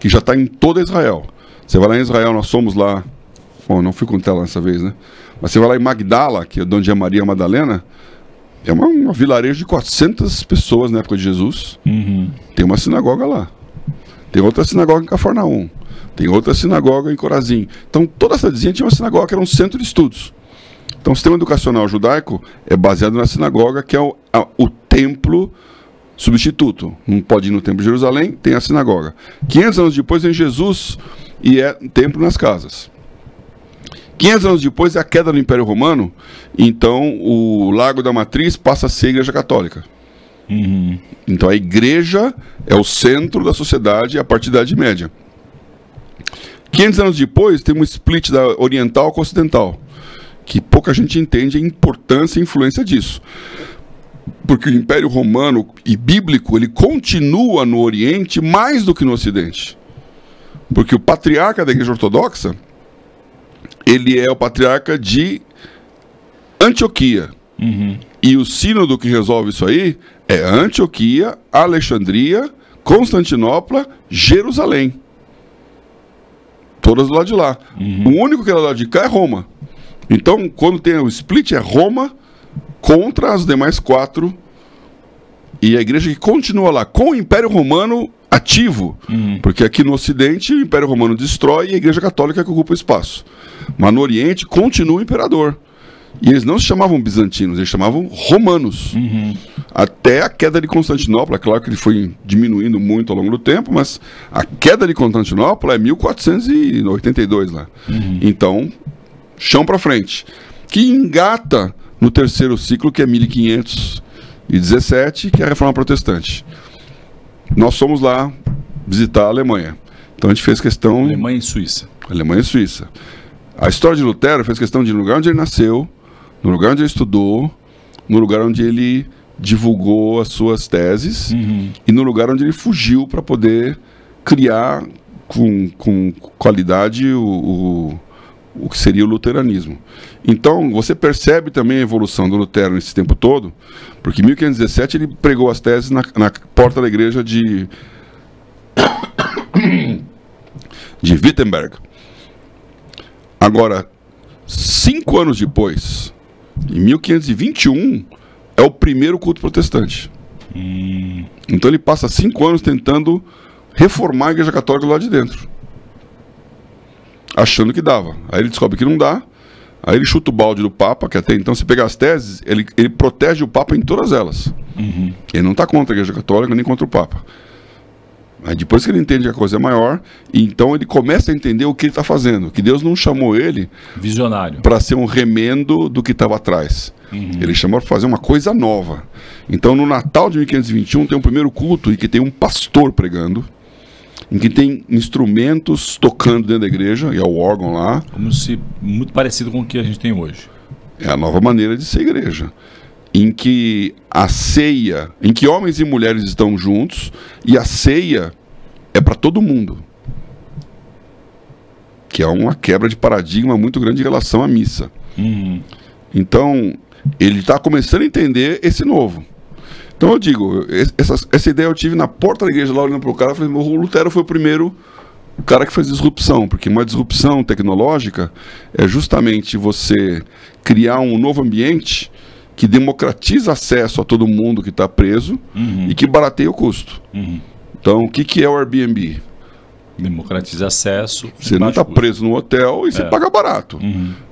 que já está em toda Israel. Você vai lá em Israel, nós somos lá... Bom, não fui com ela dessa vez, né? Mas você vai lá em Magdala, que é onde é Maria Madalena, é uma vilarejo de 400 pessoas na época de Jesus. Tem uma sinagoga lá. Tem outra sinagoga em Cafarnaum. Tem outra sinagoga em Corazim. Então, toda essa cidadezinha tinha uma sinagoga que era um centro de estudos. Então, o sistema educacional judaico é baseado na sinagoga, que é o templo substituto. Não pode ir no templo de Jerusalém, tem a sinagoga. 500 anos depois vem Jesus e é templo nas casas. 500 anos depois é a queda do Império Romano, então o Largo da Matriz passa a ser a Igreja Católica. Então a igreja é o centro da sociedade a partir da Idade Média. 500 anos depois tem um split da oriental com ocidental, que pouca gente entende a importância e influência disso. Porque o Império Romano e bíblico, ele continua no Oriente mais do que no Ocidente. Porque o patriarca da Igreja Ortodoxa, ele é o patriarca de Antioquia. E o sínodo que resolve isso aí é Antioquia, Alexandria, Constantinopla, Jerusalém. Todas do lado de lá. O único que é do lado de cá é Roma. Então, quando tem o split, é Roma contra as demais 4. E a igreja que continua lá, com o Império Romano ativo. Porque aqui no Ocidente, o Império Romano destrói e a Igreja Católica que ocupa o espaço. Mas no Oriente, continua o imperador. E eles não se chamavam bizantinos, eles chamavam romanos. Até a queda de Constantinopla, é claro que ele foi diminuindo muito ao longo do tempo, mas a queda de Constantinopla é 1482 lá. Então, chão para frente. Que engata no terceiro ciclo, que é 1517, que é a Reforma Protestante. Nós fomos lá visitar a Alemanha. Então a gente fez questão... Alemanha e Suíça. Alemanha e Suíça. A história de Lutero fez questão de ir no lugar onde ele nasceu, no lugar onde ele estudou, no lugar onde ele divulgou as suas teses e no lugar onde ele fugiu para poder criar com qualidade o que seria o luteranismo. Então, você percebe também a evolução do Lutero nesse tempo todo, porque em 1517 ele pregou as teses na porta da igreja de Wittenberg. Agora, 5 anos depois, em 1521, é o primeiro culto protestante. Então ele passa 5 anos tentando reformar a igreja católica lá de dentro, achando que dava. Aí ele descobre que não dá, aí ele chuta o balde do Papa, que até então, se pegar as teses, ele protege o Papa em todas elas. Ele não está contra a igreja católica nem contra o Papa. Aí depois que ele entende que a coisa é maior, então ele começa a entender o que ele está fazendo, que Deus não chamou ele visionário para ser um remendo do que estava atrás. Ele chamou para fazer uma coisa nova. Então no Natal de 1521 tem um primeiro culto em que tem um pastor pregando, em que tem instrumentos tocando dentro da igreja, e é o órgão lá. Como se muito parecido com o que a gente tem hoje. É a nova maneira de ser igreja. Em que a ceia, em que homens e mulheres estão juntos, e a ceia é para todo mundo. Que é uma quebra de paradigma muito grande em relação à missa. Então, ele está começando a entender esse novo. Então eu digo, essa ideia eu tive na porta da igreja lá, olhando para o cara, eu falei, o Lutero foi o primeiro cara que fez disrupção, porque uma disrupção tecnológica é justamente você criar um novo ambiente que democratiza acesso a todo mundo que está preso e que barateia o custo. Então, o que é o Airbnb? Democratiza acesso. Você não está preso no hotel e você paga barato.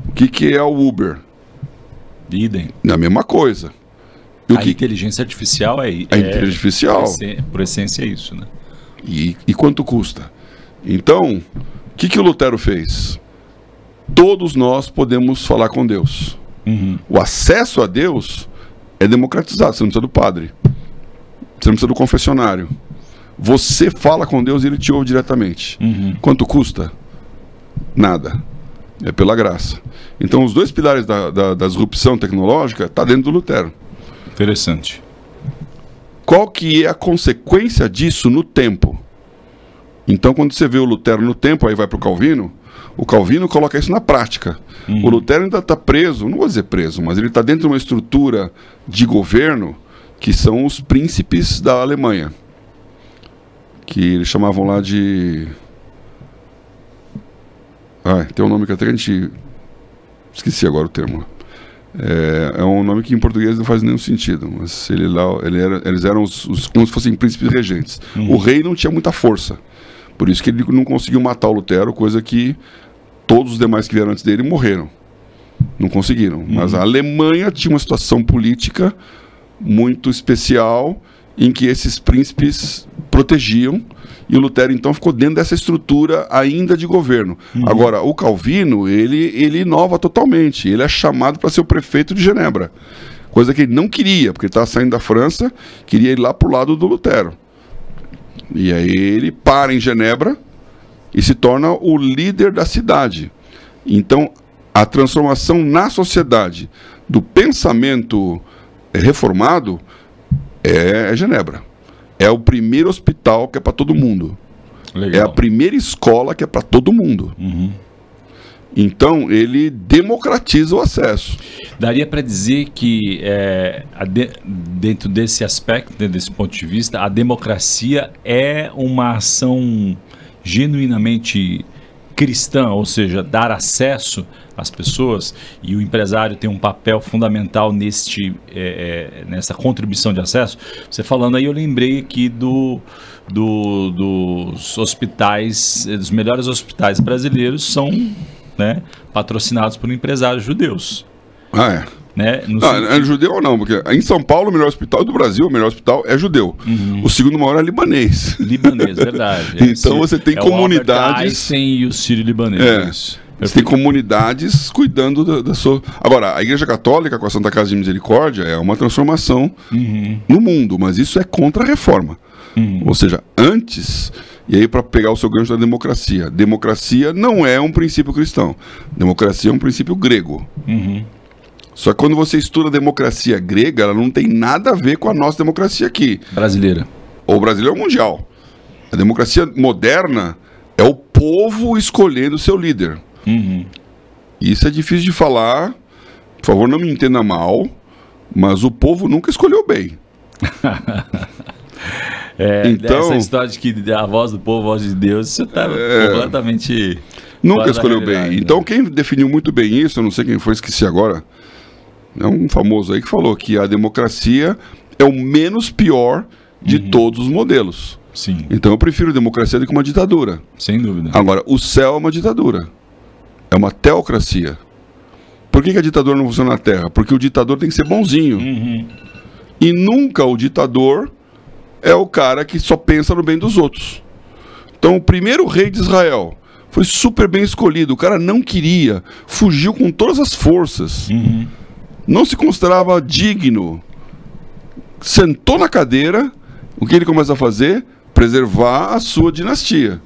O que é o Uber? Idem. É a mesma coisa. Inteligência artificial é inteligência artificial. Por essência é isso, né? E quanto custa? Então, o que o Lutero fez? Todos nós podemos falar com Deus. O acesso a Deus é democratizado. Você não precisa do padre, você não precisa do confessionário. Você fala com Deus e Ele te ouve diretamente. Quanto custa? Nada. É pela graça. Então os dois pilares da disrupção tecnológica estão dentro do Lutero. Interessante. Qual que é a consequência disso no tempo? Então quando você vê o Lutero no tempo, aí vai para o Calvino, o Calvino coloca isso na prática. O Lutero ainda está preso, não vou dizer preso, mas ele está dentro de uma estrutura de governo que são os príncipes da Alemanha, que eles chamavam lá de... tem um nome que até a gente... Esqueci agora o termo. É um nome que em português não faz nenhum sentido, mas eles eram como se fossem príncipes regentes. O rei não tinha muita força, por isso que ele não conseguiu matar o Lutero, coisa que todos os demais que vieram antes dele morreram. Não conseguiram. Mas a Alemanha tinha uma situação política muito especial em que esses príncipes protegiam, e o Lutero então ficou dentro dessa estrutura ainda de governo. Agora, o Calvino, ele inova totalmente. Ele é chamado para ser o prefeito de Genebra, coisa que ele não queria, porque ele estava saindo da França, queria ir lá para o lado do Lutero. E aí ele para em Genebra e se torna o líder da cidade. Então, a transformação na sociedade do pensamento reformado é Genebra. É o primeiro hospital que é para todo mundo. Legal. É a primeira escola que é para todo mundo. Então, ele democratiza o acesso. Daria para dizer que, dentro desse aspecto, dentro desse ponto de vista, a democracia é uma ação genuinamente cristã, ou seja, dar acesso às pessoas, e o empresário tem um papel fundamental nessa contribuição de acesso. Você falando aí, eu lembrei aqui dos hospitais, dos melhores hospitais brasileiros são, né, patrocinados por empresários judeus. Ah, é. Né? É judeu ou não? Porque em São Paulo, o melhor hospital do Brasil, o melhor hospital é judeu. O segundo maior é libanês. Libanês, verdade. Então você tem comunidades. O Einstein e o sírio-libanês. Você tem comunidades cuidando da sua. Agora, a Igreja Católica, com a Santa Casa de Misericórdia, é uma transformação no mundo, mas isso é contra a reforma. Ou seja, antes. E aí, para pegar o seu gancho da democracia. Democracia não é um princípio cristão. Democracia é um princípio grego. Só que quando você estuda a democracia grega, ela não tem nada a ver com a nossa democracia aqui. Brasileira. Ou brasileira ou mundial. A democracia moderna é o povo escolhendo o seu líder. Isso é difícil de falar. Por favor, não me entenda mal. Mas o povo nunca escolheu bem. Então, essa história de que a voz do povo, a voz de Deus, você está completamente... Nunca escolheu bem. Então, quem definiu muito bem isso, eu não sei quem foi, esqueci agora, é um famoso aí que falou que a democracia é o menos pior de todos os modelos. Sim. Então, eu prefiro democracia do que uma ditadura. Sem dúvida. Agora, o céu é uma ditadura. É uma teocracia. Por que a ditadura não funciona na Terra? Porque o ditador tem que ser bonzinho. E nunca o ditador é o cara que só pensa no bem dos outros. Então, o primeiro rei de Israel foi super bem escolhido. O cara não queria, fugiu com todas as forças. Não se considerava digno. Sentou na cadeira. O que ele começa a fazer? Preservar a sua dinastia.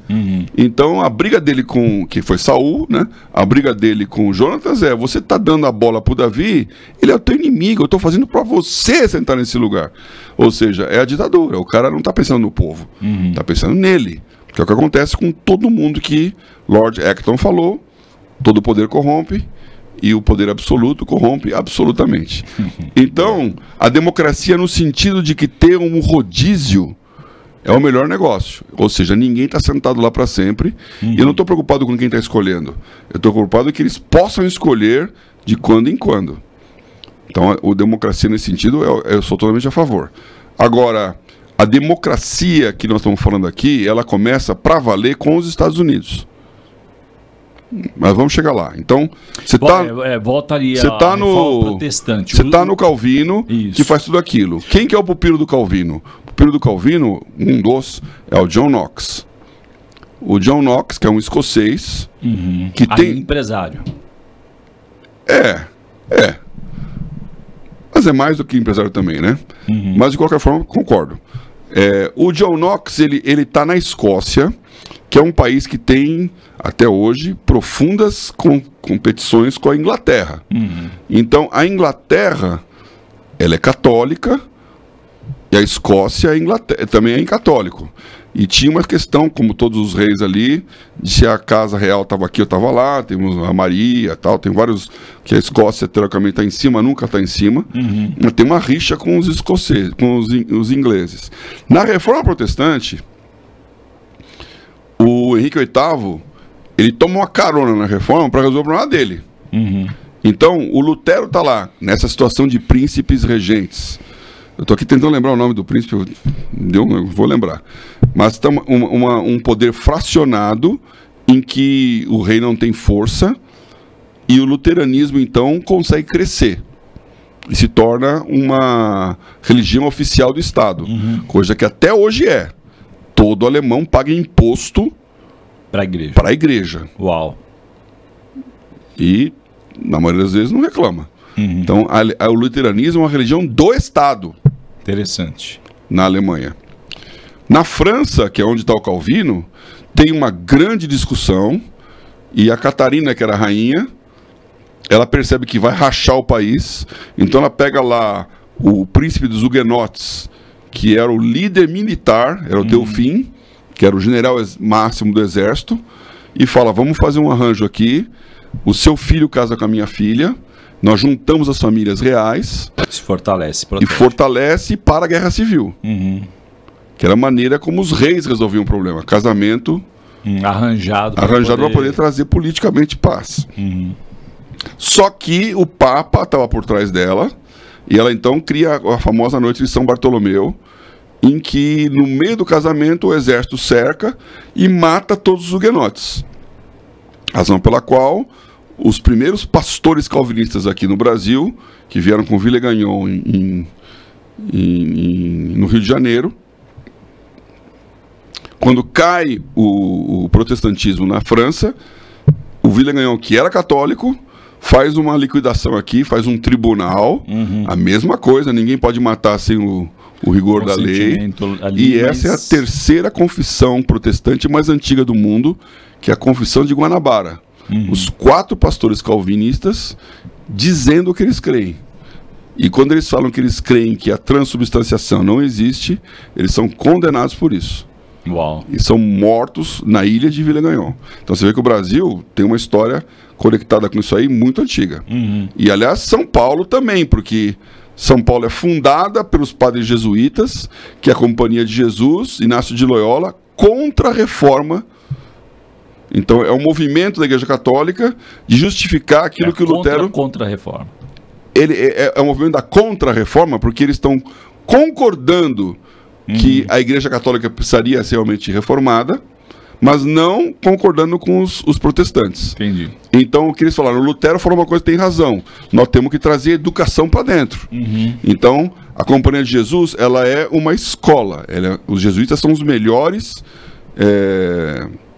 Então, a briga dele com, que foi Saul, né? A briga dele com Jonatas é: você tá dando a bola pro Davi, ele é o teu inimigo, eu tô fazendo para você sentar nesse lugar. Ou seja, é a ditadura. O cara não tá pensando no povo, tá pensando nele. Que é o que acontece com todo mundo que Lord Acton falou: todo poder corrompe e o poder absoluto corrompe absolutamente. Então, a democracia no sentido de que ter um rodízio é o melhor negócio. Ou seja, ninguém está sentado lá para sempre. E eu não estou preocupado com quem está escolhendo. Eu estou preocupado que eles possam escolher de quando em quando. Então, a democracia nesse sentido, eu sou totalmente a favor. Agora, a democracia que nós estamos falando aqui, ela começa para valer com os Estados Unidos. Mas vamos chegar lá. Então, você está voltaria tá no protestante. Você está no Calvino, que faz tudo aquilo. Quem que é o pupilo do Calvino? O pupilo do Calvino, é o John Knox. O John Knox, que é um escocês, que tem empresário. Mas é mais do que empresário também, né? Mas de qualquer forma, concordo. O John Knox, ele está na Escócia, que é um país que tem, até hoje, profundas competições com a Inglaterra. Então, a Inglaterra, ela é católica, e a Escócia também é católico. E tinha uma questão, como todos os reis ali, de se a casa real estava aqui ou estava lá. Temos a Maria, tal, tem vários, que a Escócia teoricamente está em cima, nunca está em cima. Mas tem uma rixa com os escoceses, com os ingleses. Na Reforma Protestante, o Henrique VIII, ele toma uma carona na Reforma para resolver o problema dele. Então, o Lutero está lá, nessa situação de príncipes regentes. Eu estou aqui tentando lembrar o nome do príncipe, eu vou lembrar. Mas está um poder fracionado em que o rei não tem força e o luteranismo, então, consegue crescer. E se torna uma religião oficial do Estado. Coisa que até hoje é. Todo alemão paga imposto para a igreja. Uau. E, na maioria das vezes, não reclama. Então, o luteranismo é uma religião do Estado. Interessante. Na Alemanha. Na França, que é onde está o Calvino, tem uma grande discussão, e a Catarina, que era a rainha, ela percebe que vai rachar o país, então ela pega lá o príncipe dos Huguenotes, que era o líder militar, era o Delfim, que era o general máximo do exército, e fala: vamos fazer um arranjo aqui, o seu filho casa com a minha filha, nós juntamos as famílias reais. Se fortalece. E fortalece para a guerra civil. Que era a maneira como os reis resolviam o problema. Casamento arranjado para poder trazer politicamente paz. Só que o Papa estava por trás dela, e ela então cria a famosa Noite de São Bartolomeu, em que no meio do casamento o exército cerca e mata todos os huguenotes. Razão pela qual os primeiros pastores calvinistas aqui no Brasil, que vieram com Villegagnon no Rio de Janeiro. Quando cai o protestantismo na França, o Villegagnon, que era católico, faz uma liquidação aqui, faz um tribunal, a mesma coisa, ninguém pode matar sem o rigor da lei. Ali, essa é a terceira confissão protestante mais antiga do mundo, que é a Confissão de Guanabara. Os 4 pastores calvinistas dizendo o que eles creem. E quando eles falam que eles creem que a transubstanciação não existe, eles são condenados por isso. Uau. E são mortos na ilha de Villegagnon. Então você vê que o Brasil tem uma história conectada com isso aí muito antiga. E aliás, São Paulo também, porque São Paulo é fundada pelos padres jesuítas, que é a Companhia de Jesus, Inácio de Loyola, contra a reforma. Então é um movimento da Igreja Católica de justificar aquilo que o Lutero... Contra a reforma. Ele é um movimento da contra-reforma, porque eles estão concordando que a Igreja Católica precisaria ser realmente reformada, mas não concordando com os protestantes. Entendi. Então, o que eles falaram, o Lutero falou uma coisa que tem razão, nós temos que trazer educação para dentro. Então, a Companhia de Jesus, ela é uma escola. Os jesuítas são os melhores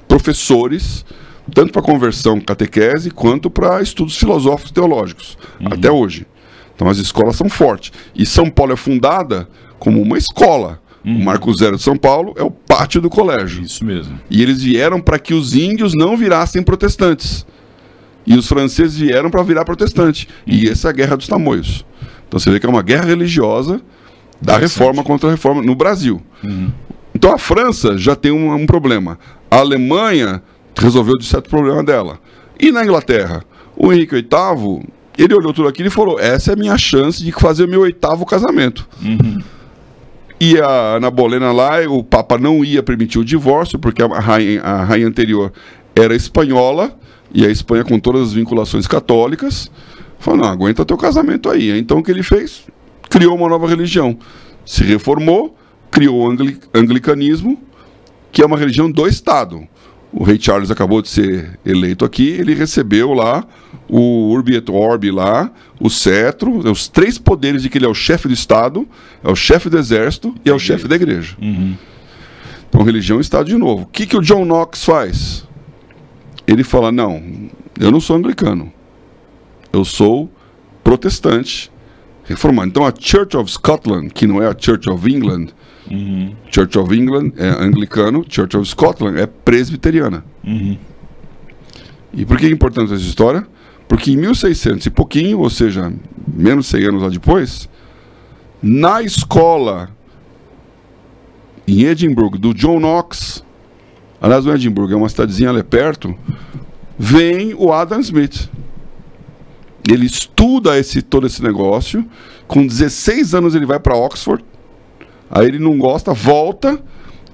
professores, tanto para conversão, catequese, quanto para estudos filosóficos e teológicos, até hoje. Então, as escolas são fortes. E São Paulo é fundada como uma escola. O Marco Zero de São Paulo é o pátio do colégio. Isso mesmo. E eles vieram para que os índios não virassem protestantes. E os franceses vieram para virar protestante. E essa é a Guerra dos Tamoios. Então você vê que é uma guerra religiosa da reforma contra a reforma no Brasil. Então a França já tem um problema. A Alemanha resolveu de certo problema dela. E na Inglaterra? O Henrique VIII, ele olhou tudo aquilo e falou, essa é a minha chance de fazer o meu 8º casamento. E a Ana Bolena lá, o Papa não ia permitir o divórcio, porque a rainha anterior era espanhola, e a Espanha com todas as vinculações católicas, falou, não, aguenta teu casamento aí. Então o que ele fez? Criou uma nova religião. Se reformou, criou o anglicanismo, que é uma religião do Estado. O rei Charles acabou de ser eleito aqui, ele recebeu lá o Urbi et Orbi lá, o cetro, os 3 poderes de que ele é o chefe do Estado, é o chefe do exército e é o chefe da igreja. Então, religião e Estado de novo. O que o John Knox faz? Ele fala, não, eu não sou anglicano, eu sou protestante, reformado. Então, a Church of Scotland, que não é a Church of England, Church of England é anglicano, Church of Scotland é presbiteriana. E por que é importante essa história? Porque em 1600 e pouquinho, ou seja, menos de 100 anos lá depois, na escola em Edimburgo do John Knox, aliás, não é Edimburgo, é uma cidadezinha ali perto, vem o Adam Smith. Ele estuda todo esse negócio, com 16 anos ele vai para Oxford, aí ele não gosta, volta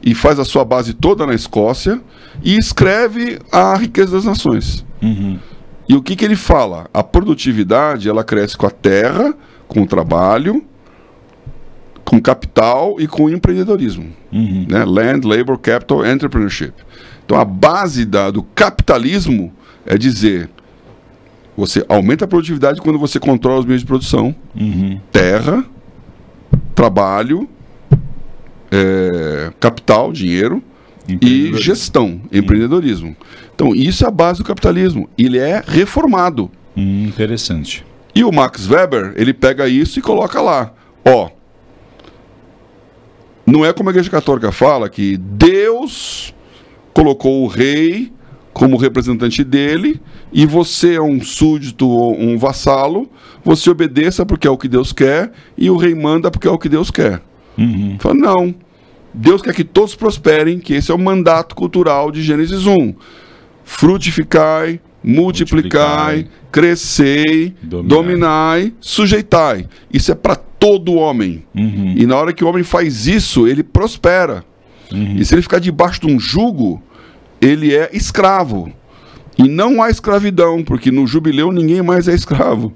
e faz a sua base toda na Escócia e escreve A Riqueza das Nações. E o que ele fala? A produtividade, ela cresce com a terra, com o trabalho, com capital e com o empreendedorismo. Né? Land, Labor, Capital, Entrepreneurship. Então a base do capitalismo é dizer, você aumenta a produtividade quando você controla os meios de produção. Terra, trabalho, capital, dinheiro e gestão, empreendedorismo. Então isso é a base do capitalismo. Ele é reformado. Interessante. E o Max Weber, ele pega isso e coloca lá. Não é como a Igreja Católica fala, que Deus colocou o rei como representante dele e você é um súdito ou um vassalo, você obedeça porque é o que Deus quer e o rei manda porque é o que Deus quer. Fala, não. Deus quer que todos prosperem, que esse é o mandato cultural de Gênesis 1. Frutificai, multiplicai, crescei, dominai, sujeitai. Isso é para todo homem. E na hora que o homem faz isso, ele prospera. E se ele ficar debaixo de um jugo, ele é escravo. E não há escravidão, porque no jubileu ninguém mais é escravo.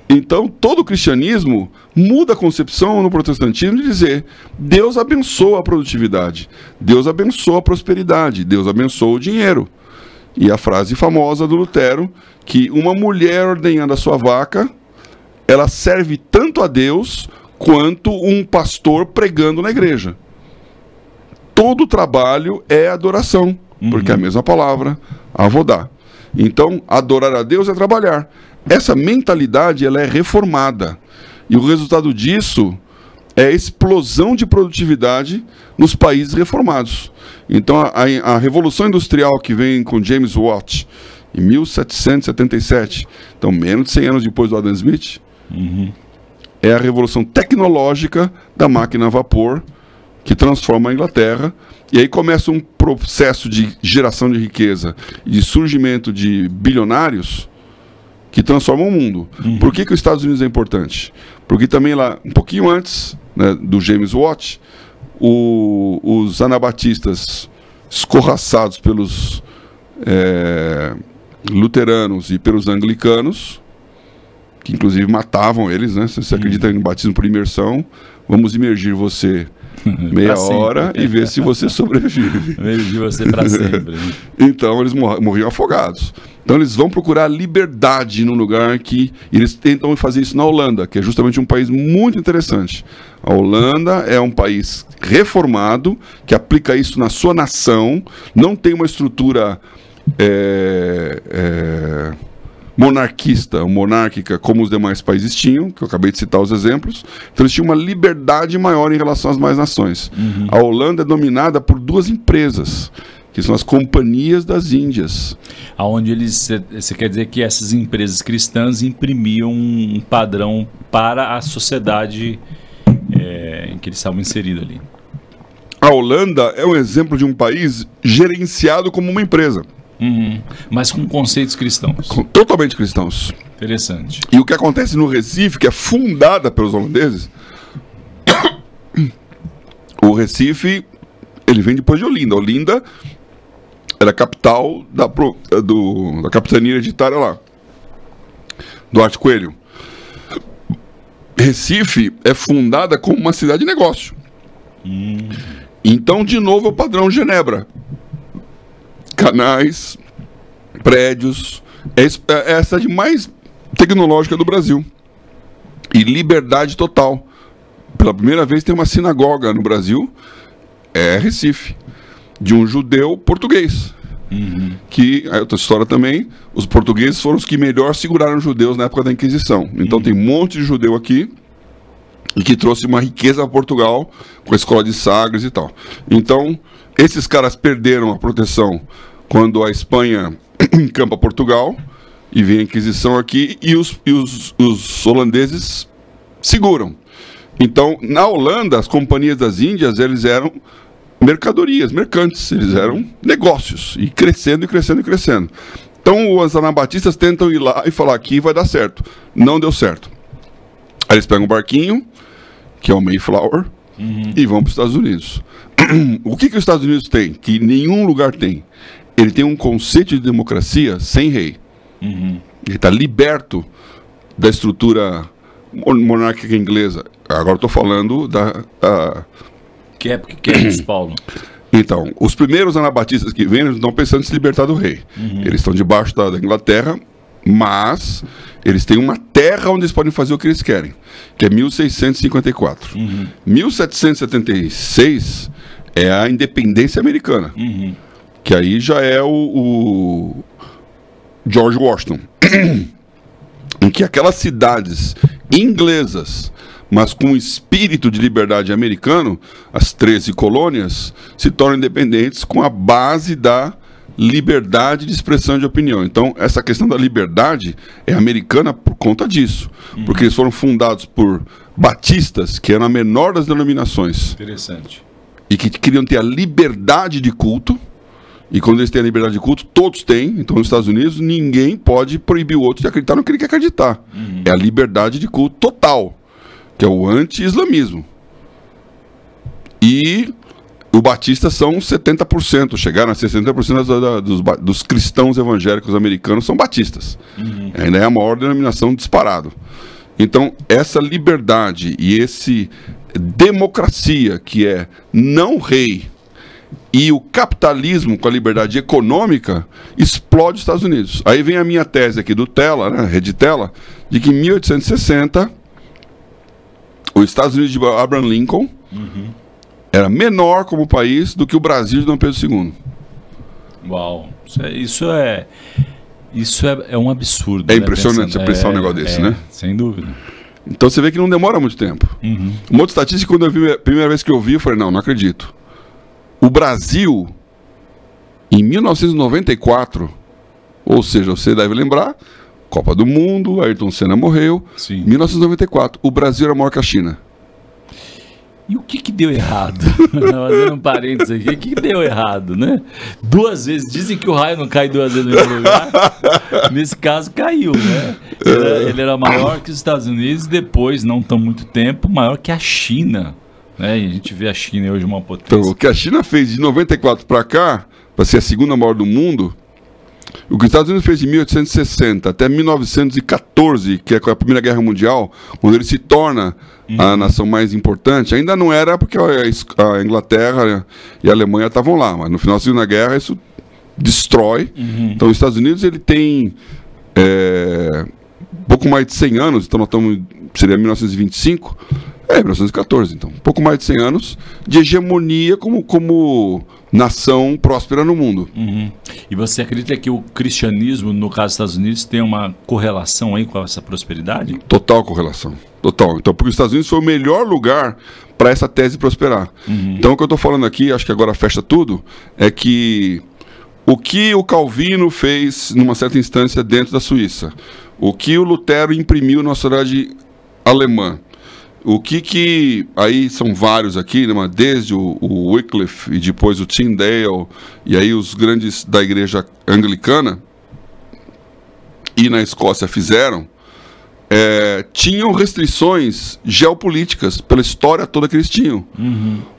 Então, todo o cristianismo muda a concepção no protestantismo de dizer, Deus abençoa a produtividade, Deus abençoa a prosperidade, Deus abençoa o dinheiro. E a frase famosa do Lutero, que uma mulher ordenhando a sua vaca, ela serve tanto a Deus quanto um pastor pregando na igreja. Todo trabalho é adoração, porque é a mesma palavra, avodá. Então, adorar a Deus é trabalhar. Essa mentalidade, ela é reformada. E o resultado disso é a explosão de produtividade nos países reformados. Então, a Revolução Industrial que vem com James Watt, em 1777, então menos de 100 anos depois do Adam Smith, é a revolução tecnológica da máquina a vapor que transforma a Inglaterra. E aí começa um processo de geração de riqueza e de surgimento de bilionários que transformam o mundo. Por que os Estados Unidos é importante? Porque também lá, um pouquinho antes, né, do James Watt, os anabatistas escorraçados pelos luteranos e pelos anglicanos, que inclusive matavam eles, né? Se você acredita em batismo por imersão, vamos imergir você meia hora e ver se você sobrevive. Imergir você para sempre. Então eles morriam afogados. Então eles vão procurar liberdade num lugar que... Eles tentam fazer isso na Holanda, que é justamente um país muito interessante. A Holanda é um país reformado, que aplica isso na sua nação, não tem uma estrutura monarquista ou monárquica como os demais países tinham, que eu acabei de citar os exemplos. Então eles tinham uma liberdade maior em relação às demais nações. A Holanda é dominada por duas empresas, que são as Companhias das Índias. Aonde você quer dizer que essas empresas cristãs imprimiam um padrão para a sociedade em que eles estavam inseridos ali. A Holanda é um exemplo de um país gerenciado como uma empresa. Mas com conceitos cristãos. Totalmente cristãos. Interessante. E o que acontece no Recife, que é fundada pelos holandeses, o Recife, ele vem depois de Olinda. Olinda era a capital da capitania hereditária lá, Duarte Coelho. Recife é fundada como uma cidade de negócio. Então, de novo, é o padrão Genebra. Canais, prédios, é a cidade mais tecnológica do Brasil. E liberdade total. Pela primeira vez tem uma sinagoga no Brasil, Recife, de um judeu português. Que, aí outra história também, os portugueses foram os que melhor seguraram os judeus na época da Inquisição. Então tem um monte de judeu aqui, e que trouxe uma riqueza a Portugal, com a escola de Sagres e tal. Então, esses caras perderam a proteção quando a Espanha encampa Portugal, e vem a Inquisição aqui, e os holandeses seguram. Então, na Holanda, as Companhias das Índias, eles eram mercadorias, mercantes, eles eram negócios, e crescendo, e crescendo, e crescendo. Então, os anabatistas tentam ir lá e falar, aqui vai dar certo. Não deu certo. Aí eles pegam um barquinho, que é o Mayflower, e vão para os Estados Unidos. O que os Estados Unidos tem, que nenhum lugar tem? Ele tem um conceito de democracia sem rei. Ele está liberto da estrutura monárquica inglesa. Agora estou falando da... Que é isso, Paulo? Então, os primeiros anabatistas que vêm, eles estão pensando em se libertar do rei. Eles estão debaixo da Inglaterra, mas eles têm uma terra onde eles podem fazer o que eles querem, que é 1654. 1776 é a independência americana, que aí já é o George Washington, em que aquelas cidades inglesas, mas com o espírito de liberdade americano, as 13 colônias se tornam independentes com a base da liberdade de expressão de opinião. Então, essa questão da liberdade é americana por conta disso, porque eles foram fundados por batistas, que eram a menor das denominações. Interessante. E que queriam ter a liberdade de culto, e quando eles têm a liberdade de culto, todos têm. Então, nos Estados Unidos, ninguém pode proibir o outro de acreditar no que ele quer acreditar. É a liberdade de culto total, que é o anti-islamismo. E os batistas são 70%, chegaram a 60% dos cristãos evangélicos americanos são batistas. Ainda é a maior denominação disparado. Então, essa liberdade e esse democracia, que é não rei, E o capitalismo com a liberdade econômica explode os Estados Unidos. Aí vem a minha tese aqui do Tela, né, Rede Tela, de que em 1860 os Estados Unidos de Abraham Lincoln era menor como país do que o Brasil de Dom Pedro II. Uau, isso é um absurdo. É impressionante você pensar um negócio desse, né? Sem dúvida. Então você vê que não demora muito tempo. Uma outra estatística, quando eu vi, a primeira vez que eu vi, eu falei, não acredito. O Brasil, em 1994, ou seja, você deve lembrar, Copa do Mundo, Ayrton Senna morreu, Sim. 1994, o Brasil era maior que a China. E o que deu errado? Fazendo um parênteses aqui, o que deu errado, né? 2 vezes, dizem que o raio não cai 2 vezes no mesmo lugar. Nesse caso, caiu, né? Ele era maior que os Estados Unidos e depois, não tão muito tempo, maior que a China. Né? E a gente vê a China hoje uma potência. Então, o que a China fez de 94 para cá, para ser a segunda maior do mundo, o que os Estados Unidos fez de 1860 até 1914, que é a Primeira Guerra Mundial, quando ele se torna a nação mais importante, ainda não era porque a Inglaterra e a Alemanha estavam lá, mas no final da Segunda Guerra isso destrói. Então os Estados Unidos ele tem pouco mais de 100 anos, então nós estamos, seria 1925, 1914, então, um pouco mais de 100 anos de hegemonia como nação próspera no mundo. E você acredita que o cristianismo, no caso dos Estados Unidos, tem uma correlação aí com essa prosperidade? Total correlação, total. Então, porque os Estados Unidos foi o melhor lugar para essa tese prosperar. Então, o que eu estou falando aqui, acho que agora fecha tudo, é que o que o Calvino fez numa certa instância dentro da Suíça, o que o Lutero imprimiu na sociedade alemã, o que aí são vários aqui, né, desde o Wycliffe e depois o Tyndale, e aí os grandes da igreja anglicana, e na Escócia fizeram, tinham restrições geopolíticas pela história toda que eles tinham.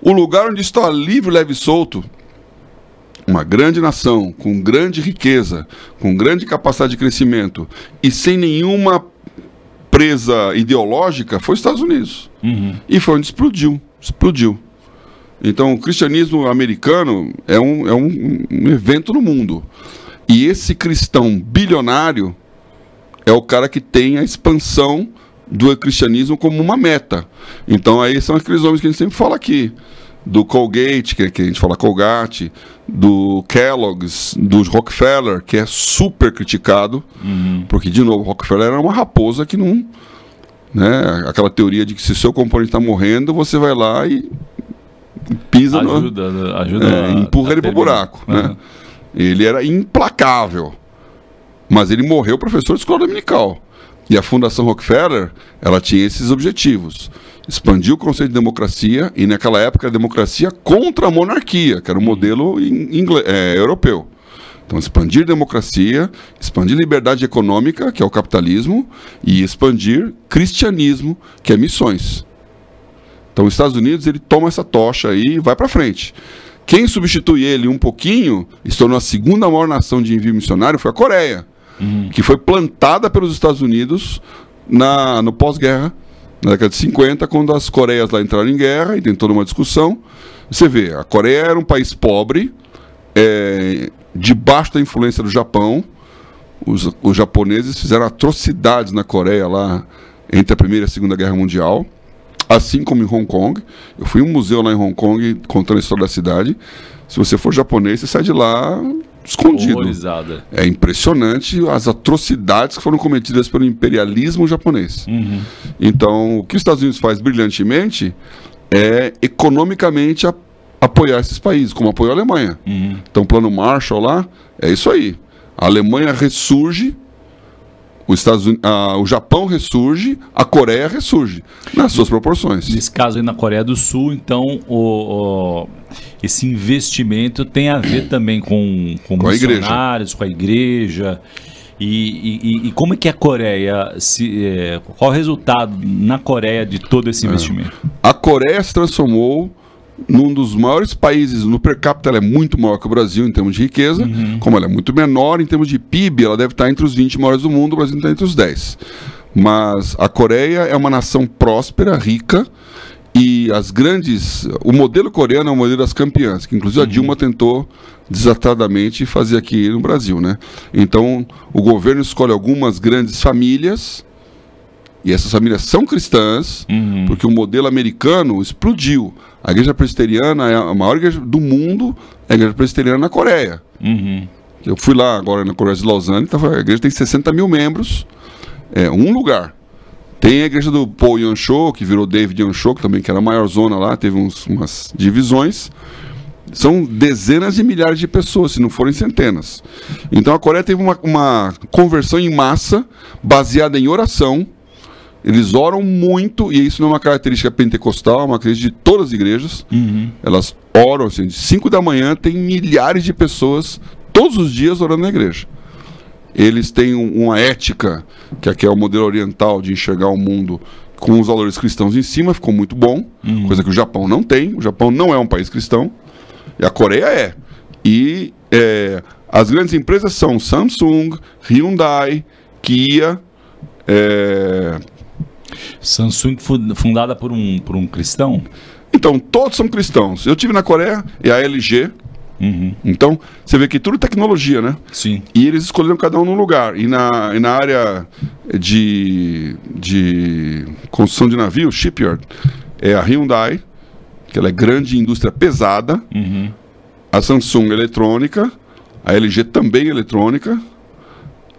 O lugar onde está livre, leve e solto, uma grande nação, com grande riqueza, com grande capacidade de crescimento, e sem nenhuma presa ideológica, foi os Estados Unidos. E foi onde explodiu. Então, o cristianismo americano é um evento no mundo. E esse cristão bilionário é o cara que tem a expansão do cristianismo como uma meta. Então, aí são aqueles homens que a gente sempre fala aqui. Do Colgate, que a gente fala Colgate, do Kellogg's, do Rockefeller, que é super criticado, porque, de novo, Rockefeller era uma raposa que não... Né, aquela teoria de que se o seu componente está morrendo, você vai lá e pisa empurra ele para o buraco. Né? Ele era implacável, mas ele morreu professor de escola dominical. E a Fundação Rockefeller, ela tinha esses objetivos. Expandir o conceito de democracia, e naquela época a democracia contra a monarquia, que era o modelo europeu. Então, expandir democracia, expandir liberdade econômica, que é o capitalismo, e expandir cristianismo, que é missões. Então, os Estados Unidos, ele toma essa tocha aí e vai para frente. Quem substitui ele um pouquinho, e se tornou a segunda maior nação de envio missionário, foi a Coreia, que foi plantada pelos Estados Unidos no pós-guerra, na década de 50, quando as Coreias lá entraram em guerra, e tem toda uma discussão. Você vê, a Coreia era um país pobre, debaixo da influência do Japão. Os japoneses fizeram atrocidades na Coreia lá entre a Primeira e a Segunda Guerra Mundial, assim como em Hong Kong. Eu fui em um museu lá em Hong Kong contando a história da cidade. Se você for japonês, você sai de lá escondido. Horrorizada. É impressionante as atrocidades que foram cometidas pelo imperialismo japonês. Então, o que os Estados Unidos faz brilhantemente é economicamente apoiar esses países, como apoiou a Alemanha. Então, o plano Marshall lá, é isso aí. A Alemanha ressurge, o Japão ressurge, a Coreia ressurge, nas suas proporções. Nesse caso aí na Coreia do Sul, então, esse investimento tem a ver também com missionários, com a igreja. E como é que a Coreia, qual o resultado na Coreia de todo esse investimento? A Coreia se transformou num dos maiores países, no per capita ela é muito maior que o Brasil em termos de riqueza, como ela é muito menor em termos de PIB, ela deve estar entre os 20 maiores do mundo, o Brasil está entre os 10. Mas a Coreia é uma nação próspera, rica, E as grandes... O modelo coreano é o modelo das campeãs, que inclusive a Dilma tentou desatradamente fazer aqui no Brasil, né? Então, o governo escolhe algumas grandes famílias, e essas famílias são cristãs, porque o modelo americano explodiu. A igreja presbiteriana é a maior igreja do mundo, é a igreja presbiteriana na Coreia. Eu fui lá agora na Coreia de Lausanne, a igreja tem 60 mil membros, é um lugar. Tem a igreja do Paul Yun-cho, que virou David Yun-cho, que também que era a maior zona lá, teve umas divisões. São dezenas de milhares de pessoas, se não forem centenas. Então a Coreia teve uma conversão em massa, baseada em oração. Eles oram muito, e isso não é uma característica pentecostal, é uma característica de todas as igrejas. Elas oram, assim, de 5 da manhã, tem milhares de pessoas todos os dias orando na igreja. Eles têm uma ética, que aqui é o modelo oriental de enxergar o mundo com os valores cristãos em cima, ficou muito bom, coisa que o Japão não tem. O Japão não é um país cristão, e a Coreia é. E as grandes empresas são Samsung, Hyundai, Kia. Samsung fundada por um cristão? Então, todos são cristãos. Eu tive na Coreia, é a LG. Então, você vê que tudo é tecnologia, né? Sim. E eles escolheram cada um num lugar. E na área de construção de navio, shipyard, é a Hyundai, que ela é grande indústria pesada. A Samsung eletrônica, a LG também eletrônica.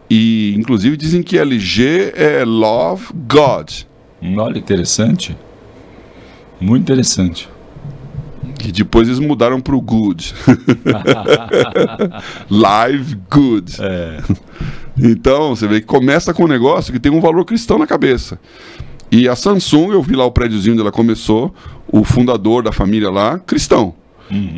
E, inclusive, dizem que a LG é Love God. Olha, interessante. Muito interessante. E depois eles mudaram para o Good. Live Good. Então, você vê que começa com um negócio que tem um valor cristão na cabeça. E a Samsung, eu vi lá o prédiozinho onde ela começou, o fundador da família lá, cristão.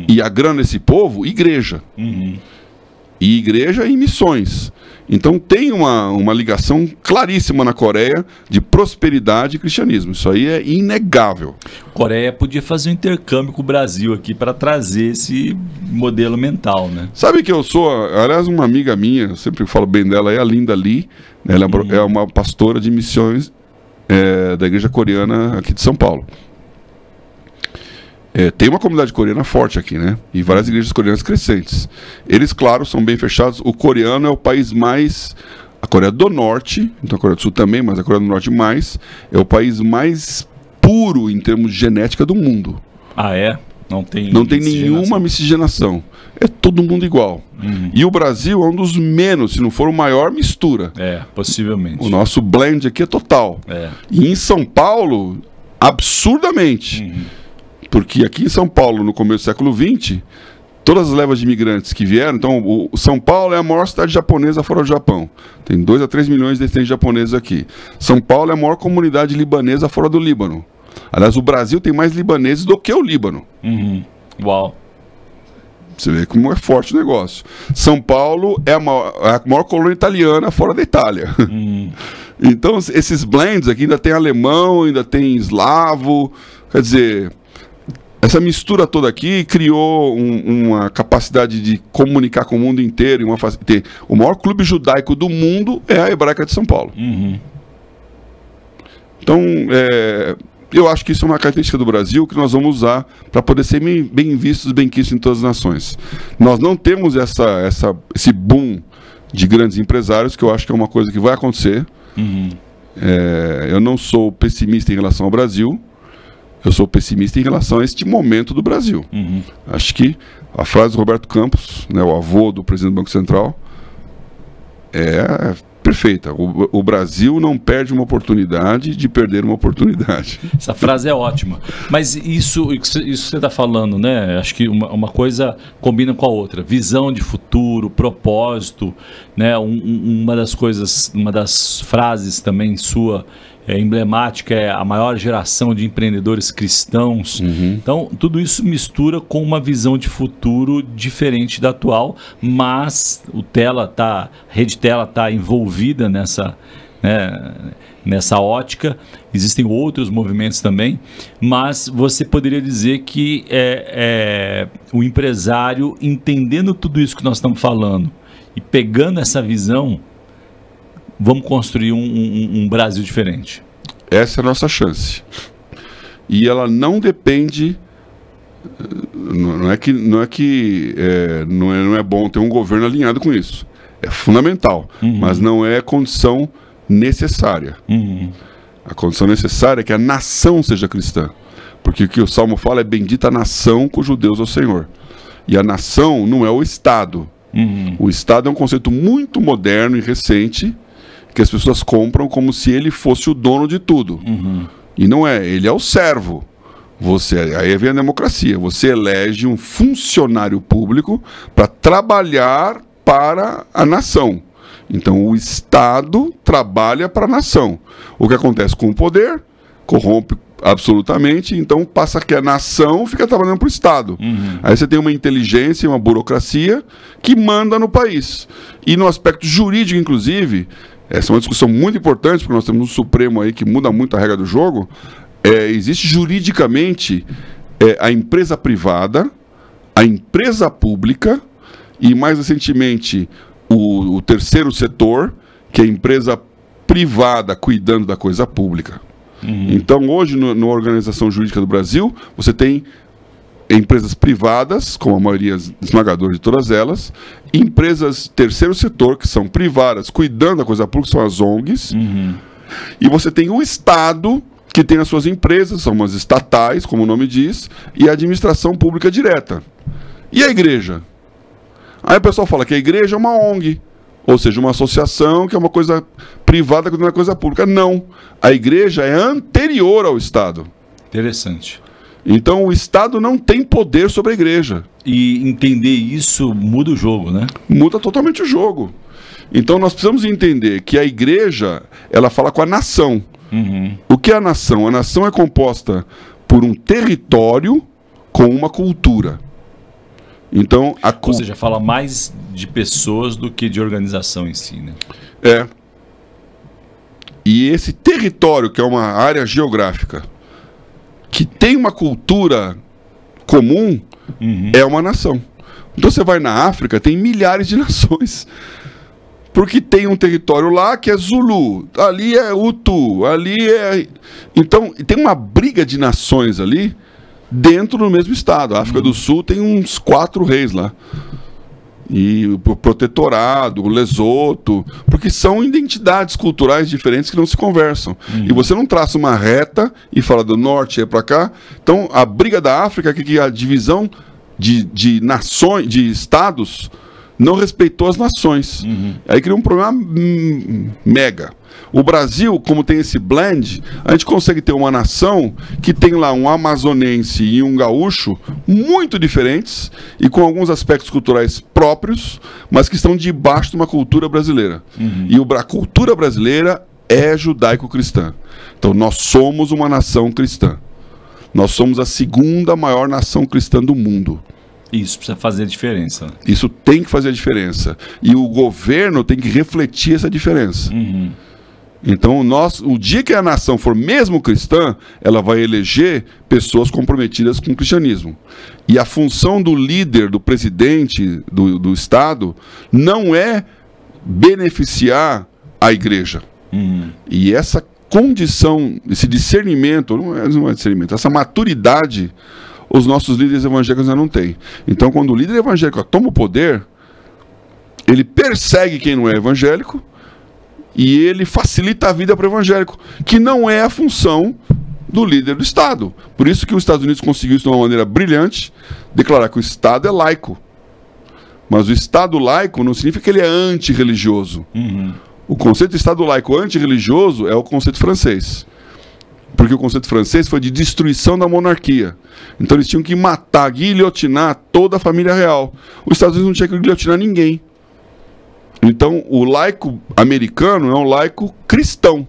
E a grana desse povo, igreja. E igreja e missões. Então tem uma ligação claríssima na Coreia de prosperidade e cristianismo. Isso aí é inegável. A Coreia podia fazer um intercâmbio com o Brasil aqui para trazer esse modelo mental, né? Sabe que eu sou, aliás, uma amiga minha, eu sempre falo bem dela, é a Linda Lee. Ela é uma pastora de missões da igreja coreana aqui de São Paulo. Tem uma comunidade coreana forte aqui, né? E várias igrejas coreanas crescentes. Eles, claro, são bem fechados. O coreano é o país mais... A Coreia do Norte, então a Coreia do Sul também, mas a Coreia do Norte mais, é o país mais puro em termos de genética do mundo. Ah, é? Não tem nenhuma miscigenação. É todo mundo igual. E o Brasil é um dos menos, se não for o maior, mistura. Possivelmente. O nosso blend aqui é total. E em São Paulo, absurdamente. Porque aqui em São Paulo, no começo do século XX, todas as levas de imigrantes que vieram... Então, o São Paulo é a maior cidade japonesa fora do Japão. Tem 2 a 3 milhões de descendentes japoneses aqui. São Paulo é a maior comunidade libanesa fora do Líbano. Aliás, o Brasil tem mais libaneses do que o Líbano. Uau! Você vê como é forte o negócio. São Paulo é a maior colônia italiana fora da Itália. Então, esses blends aqui ainda tem alemão, ainda tem eslavo. Quer dizer... Essa mistura toda aqui criou uma capacidade de comunicar com o mundo inteiro. O maior clube judaico do mundo é a Hebraica de São Paulo. Então, eu acho que isso é uma característica do Brasil que nós vamos usar para poder ser bem vistos, bem quistos em todas as nações. Nós não temos esse boom de grandes empresários, que eu acho que é uma coisa que vai acontecer. Eu não sou pessimista em relação ao Brasil. Eu sou pessimista em relação a este momento do Brasil. Acho que a frase do Roberto Campos, né, o avô do presidente do Banco Central, é perfeita. O Brasil não perde uma oportunidade de perder uma oportunidade. Essa frase é ótima. Mas isso que você está falando, né? Acho que uma coisa combina com a outra. Visão de futuro, propósito, né? Uma das frases também sua emblemática é a maior geração de empreendedores cristãos. Então, tudo isso mistura com uma visão de futuro diferente da atual, mas a Rede Tela está envolvida nessa ótica. Existem outros movimentos também, mas você poderia dizer que o empresário, entendendo tudo isso que nós estamos falando e pegando essa visão, vamos construir um Brasil diferente. Essa é a nossa chance. e ela não depende. Não é bom ter um governo alinhado com isso. É fundamental, mas não é condição necessária. A condição necessária é que a nação seja cristã. Porque o que o Salmo fala é: bendita a nação cujo Deus é o Senhor. E a nação não é o Estado. O Estado é um conceito muito moderno e recente, que as pessoas compram como se ele fosse o dono de tudo. E não é, ele é o servo. Aí vem a democracia. Você elege um funcionário público para trabalhar para a nação. Então o Estado trabalha para a nação. O que acontece com o poder? Corrompe absolutamente, então passa que a nação fica trabalhando para o Estado. Aí você tem uma inteligência e uma burocracia que manda no país. E no aspecto jurídico, inclusive, essa é uma discussão muito importante, porque nós temos um Supremo aí que muda muito a regra do jogo. Existe juridicamente a empresa privada, a empresa pública e, mais recentemente, o terceiro setor, que é a empresa privada cuidando da coisa pública. Então, hoje, na organização jurídica do Brasil, você tem empresas privadas, com a maioria esmagadora de todas elas, empresas terceiro setor, que são privadas, cuidando da coisa pública, são as ONGs, e você tem o Estado, que tem as suas empresas, são umas estatais, como o nome diz, e a administração pública direta. E a igreja? Aí o pessoal fala que a igreja é uma ONG, ou seja, uma associação que é uma coisa privada que não é coisa pública. Não. A igreja é anterior ao Estado. Interessante. Então o Estado não tem poder sobre a igreja. E entender isso muda o jogo, né? Muda totalmente o jogo. Então nós precisamos entender que a igreja, ela fala com a nação. O que é a nação? A nação é composta por um território com uma cultura. Então, ou seja, fala mais de pessoas do que de organização em si, né? E esse território, que é uma área geográfica, que tem uma cultura comum, é uma nação. Então você vai na África, tem milhares de nações. Porque tem um território lá que é Zulu, ali é Hutu, ali é... Então, tem uma briga de nações ali, dentro do mesmo estado. A África do Sul tem uns 4 reis lá. E o protetorado, o Lesoto, porque são identidades culturais diferentes que não se conversam. E você não traça uma reta e fala do norte e para cá. Então, a briga da África é que a divisão de nações, de estados, não respeitou as nações. Aí criou um problema mega. O Brasil, como tem esse blend, a gente consegue ter uma nação que tem lá um amazonense e um gaúcho muito diferentes e com alguns aspectos culturais próprios, mas que estão debaixo de uma cultura brasileira. E a cultura brasileira é judaico-cristã. Então nós somos uma nação cristã. Nós somos a segunda maior nação cristã do mundo. Isso precisa fazer a diferença. Isso tem que fazer a diferença. E o governo tem que refletir essa diferença. Então, o dia que a nação for mesmo cristã, ela vai eleger pessoas comprometidas com o cristianismo. E a função do líder, do presidente do Estado, não é beneficiar a igreja. E essa condição, esse discernimento, não é discernimento, essa maturidade, os nossos líderes evangélicos ainda não têm. Então, quando o líder evangélico toma o poder, ele persegue quem não é evangélico e ele facilita a vida para o evangélico, que não é a função do líder do Estado. Por isso que os Estados Unidos conseguiu isso de uma maneira brilhante, declarar que o Estado é laico. Mas o Estado laico não significa que ele é antirreligioso. O conceito de Estado laico antirreligioso é o conceito francês. Porque o conceito francês foi de destruição da monarquia. Então eles tinham que matar, guilhotinar toda a família real. Os Estados Unidos não tinham que guilhotinar ninguém. Então o laico americano é um laico cristão,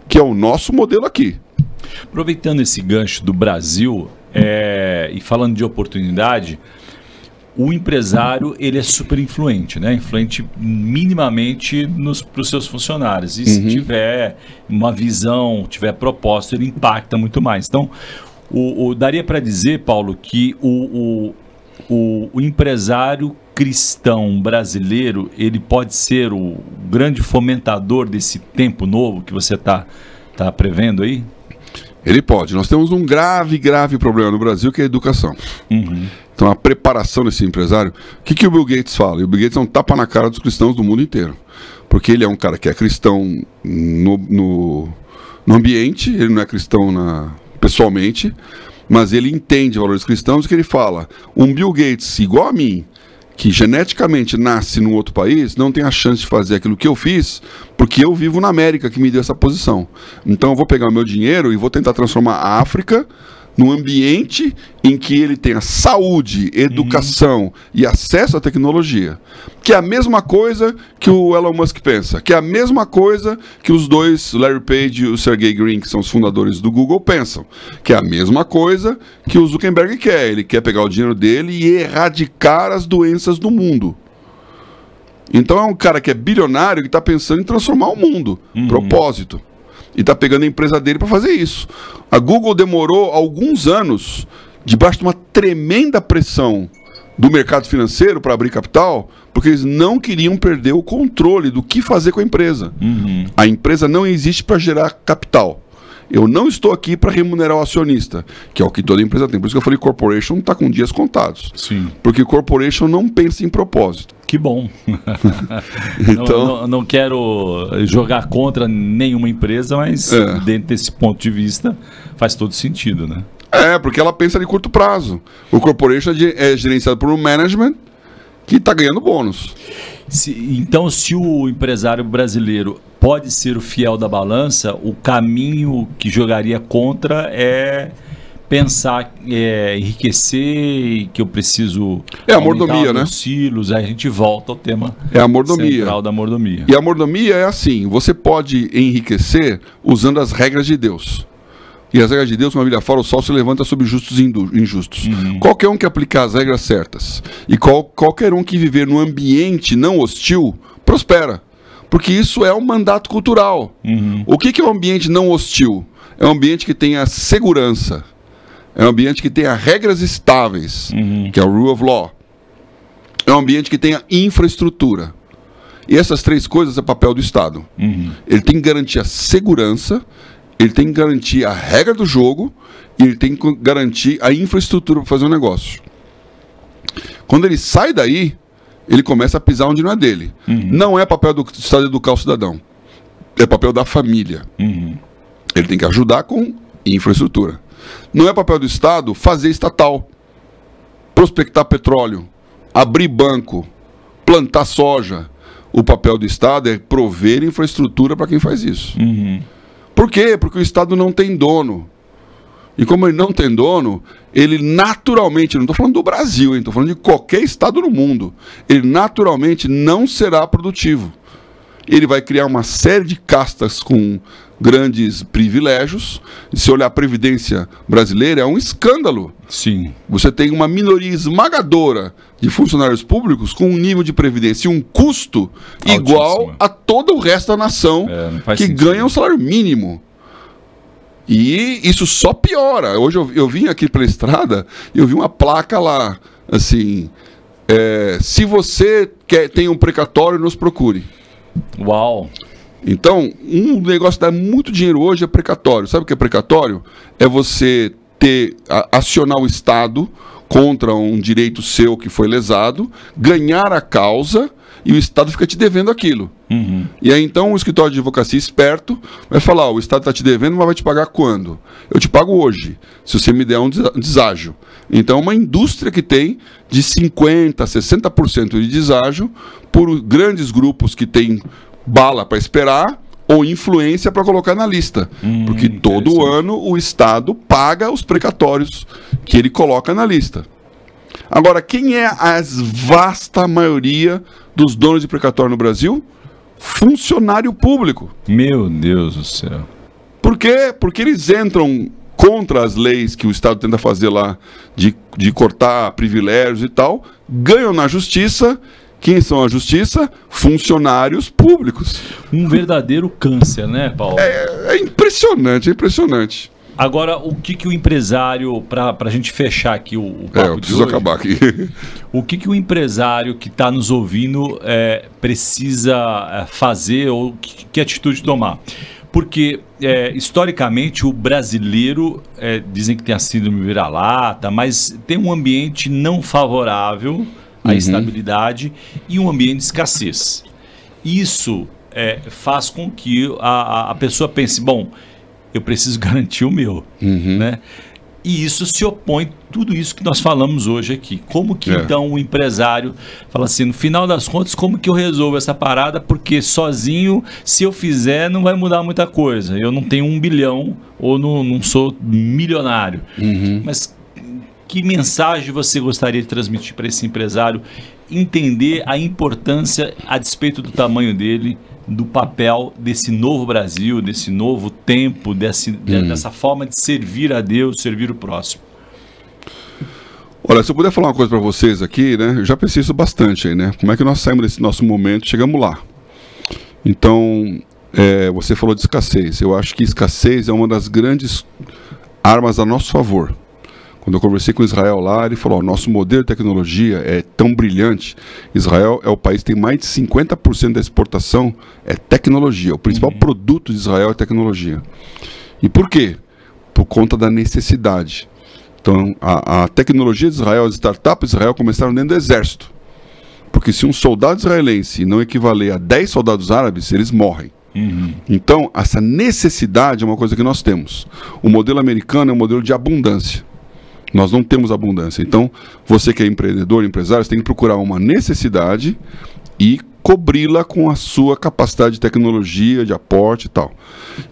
que é o nosso modelo aqui. Aproveitando esse gancho do Brasil, e falando de oportunidade, o empresário ele é super influente, né? Influente minimamente para os seus funcionários. E se tiver uma visão, tiver proposta, ele impacta muito mais. Então, daria para dizer, Paulo, que o empresário cristão brasileiro, ele pode ser o grande fomentador desse tempo novo que você está prevendo aí? Ele pode. Nós temos um grave problema no Brasil, que é a educação. Então, a preparação desse empresário... O que o Bill Gates fala? O Bill Gates é um tapa na cara dos cristãos do mundo inteiro. Porque ele é um cara que é cristão no ambiente, ele não é cristão pessoalmente, mas ele entende valores cristãos, que ele fala, um Bill Gates igual a mim, que geneticamente nasce num outro país, não tem a chance de fazer aquilo que eu fiz, porque eu vivo na América, que me deu essa posição. Então eu vou pegar o meu dinheiro e vou tentar transformar a África num ambiente em que ele tenha saúde, educação e acesso à tecnologia. Que é a mesma coisa que o Elon Musk pensa, que é a mesma coisa que os dois, o Larry Page e o Sergey Brin, que são os fundadores do Google, pensam. Que é a mesma coisa que o Zuckerberg quer. Ele quer pegar o dinheiro dele e erradicar as doenças do mundo. Então é um cara que é bilionário que está pensando em transformar o mundo. Propósito. E está pegando a empresa dele para fazer isso. A Google demorou alguns anos, debaixo de uma tremenda pressão do mercado financeiro para abrir capital, porque eles não queriam perder o controle do que fazer com a empresa. A empresa não existe para gerar capital. Eu não estou aqui para remunerar o acionista, que é o que toda empresa tem. Por isso que eu falei corporation está com dias contados. Sim. Porque corporation não pensa em propósito. Que bom. Então, não quero jogar contra nenhuma empresa, mas dentro desse ponto de vista faz todo sentido, né? Porque ela pensa de curto prazo. O corporation é gerenciado por um management que está ganhando bônus. Então, se o empresário brasileiro pode ser o fiel da balança, o caminho que jogaria contra é pensar, enriquecer, que eu preciso... É a mordomia, né? Silos, aí a gente volta ao tema central da mordomia. E a mordomia é assim, você pode enriquecer usando as regras de Deus. E as regras de Deus, como a Bíblia fala, o sol se levanta sobre justos e injustos. Qualquer um que aplicar as regras certas e qualquer um que viver num ambiente não hostil, prospera. Porque isso é um mandato cultural. O que é um ambiente não hostil? É um ambiente que tenha segurança. É um ambiente que tenha regras estáveis, que é o rule of law. É um ambiente que tenha infraestrutura. E essas três coisas é papel do Estado. Ele tem que garantir a segurança, ele tem que garantir a regra do jogo e ele tem que garantir a infraestrutura para fazer um negócio. Quando ele sai daí, ele começa a pisar onde não é dele. Não é papel do Estado educar o cidadão. É papel da família. Ele tem que ajudar com infraestrutura. Não é papel do Estado fazer estatal, prospectar petróleo, abrir banco, plantar soja. O papel do Estado é prover infraestrutura para quem faz isso. Por quê? Porque o Estado não tem dono. E como ele não tem dono, ele naturalmente, não estou falando do Brasil, estou falando de qualquer Estado no mundo, ele naturalmente não será produtivo. Ele vai criar uma série de castas com grandes privilégios. E se olhar a Previdência brasileira, é um escândalo. Sim. Você tem uma minoria esmagadora de funcionários públicos com um nível de previdência e um custo altíssimo, igual a todo o resto da nação que ganha um salário mínimo. E isso só piora. Hoje eu vim aqui pela estrada e eu vi uma placa lá, assim, se você tem um precatório, nos procure. Uau! Então, um negócio que dá muito dinheiro hoje é precatório. Sabe o que é precatório? É você acionar o Estado contra um direito seu que foi lesado, ganhar a causa e o Estado fica te devendo aquilo. E aí então o escritório de advocacia esperto vai falar, o Estado está te devendo, mas vai te pagar quando? Eu te pago hoje, se você me der um deságio. Então é uma indústria que tem de 50%, 60% de deságio por grandes grupos que têm bala para esperar ou influência para colocar na lista. Porque todo ano o Estado paga os precatórios que ele coloca na lista. Agora, quem é a vasta maioria dos donos de precatório no Brasil? Funcionário público. Meu Deus do céu. Por quê? Porque eles entram contra as leis que o Estado tenta fazer lá de cortar privilégios e tal, ganham na justiça. Quem são a justiça? Funcionários públicos. Um verdadeiro câncer, né, Paulo? É impressionante, é impressionante. Agora, o que o empresário, para a gente fechar aqui o papo eu preciso acabar aqui. O que o empresário que está nos ouvindo precisa fazer ou que atitude tomar? Porque, historicamente, o brasileiro, dizem que tem a síndrome vira-lata, mas tem um ambiente não favorável à estabilidade e um ambiente de escassez. Isso faz com que a pessoa pense, bom, eu preciso garantir o meu, né? E isso se opõe a tudo isso que nós falamos hoje aqui. Como que então o empresário fala assim, no final das contas, como que eu resolvo essa parada? Porque sozinho, se eu fizer, não vai mudar muita coisa. Eu não tenho 1 bilhão ou não sou milionário. Mas que mensagem você gostaria de transmitir para esse empresário entender a importância, a despeito do tamanho dele, do papel desse novo Brasil, desse novo tempo, dessa forma de servir a Deus, servir o próximo? Olha, se eu puder falar uma coisa para vocês aqui, né? Eu já pensei isso bastante aí, né? Como é que nós saímos desse nosso momento e chegamos lá? Então, você falou de escassez. Eu acho que escassez é uma das grandes armas a nosso favor. Quando eu conversei com Israel lá, ele falou, nosso modelo de tecnologia é tão brilhante. Israel é o país que tem mais de 50% da exportação é tecnologia. O principal produto de Israel é tecnologia. E por quê? Por conta da necessidade. Então, a tecnologia de Israel, as startups de Israel começaram dentro do exército. Porque se um soldado israelense não equivaler a 10 soldados árabes, eles morrem. Então, essa necessidade é uma coisa que nós temos. O modelo americano é um modelo de abundância. Nós não temos abundância. Então, você que é empreendedor, empresário, você tem que procurar uma necessidade e cobri-la com a sua capacidade de tecnologia, de aporte e tal.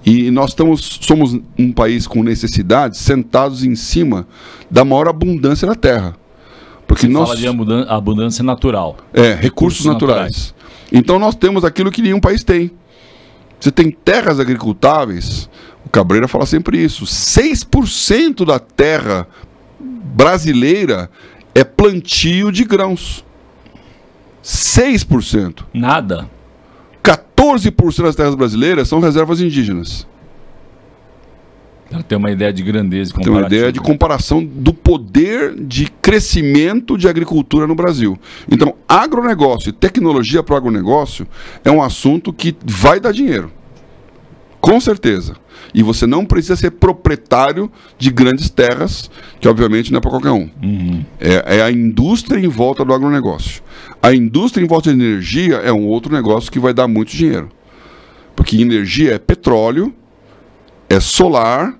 E nós somos um país com necessidades sentados em cima da maior abundância da terra. Porque nós fala de abundância natural. Recursos naturais. Então, nós temos aquilo que nenhum país tem. Você tem terras agricultáveis, o Cabreira fala sempre isso, 6% da terra brasileira é plantio de grãos. 6%. Nada. 14% das terras brasileiras são reservas indígenas. Para ter uma ideia de grandeza. Tem uma ideia de comparação do poder de crescimento de agricultura no Brasil. Então, agronegócio e tecnologia para o agronegócio é um assunto que vai dar dinheiro. Com certeza. E você não precisa ser proprietário de grandes terras, que obviamente não é para qualquer um. É a indústria em volta do agronegócio. A indústria em volta de energia é um outro negócio que vai dar muito dinheiro. Porque energia é petróleo, é solar,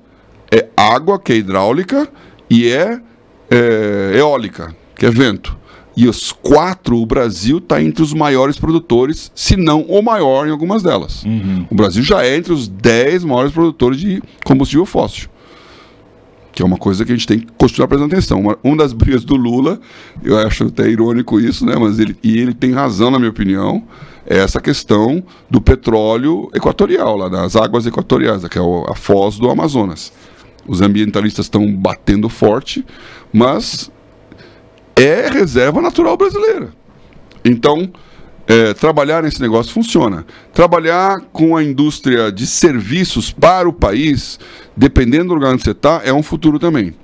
é água, que é hidráulica, e é eólica, que é vento. E os 4, o Brasil está entre os maiores produtores, se não o maior em algumas delas. O Brasil já é entre os 10 maiores produtores de combustível fóssil. Que é uma coisa que a gente tem que continuar prestando atenção. Uma das brigas do Lula, eu acho até irônico isso, né? Mas ele tem razão, na minha opinião, é essa questão do petróleo equatorial, lá das águas equatoriais, que é a foz do Amazonas. Os ambientalistas estão batendo forte, mas é reserva natural brasileira. Então, trabalhar nesse negócio funciona. Trabalhar com a indústria de serviços para o país, dependendo do lugar onde você está, é um futuro também.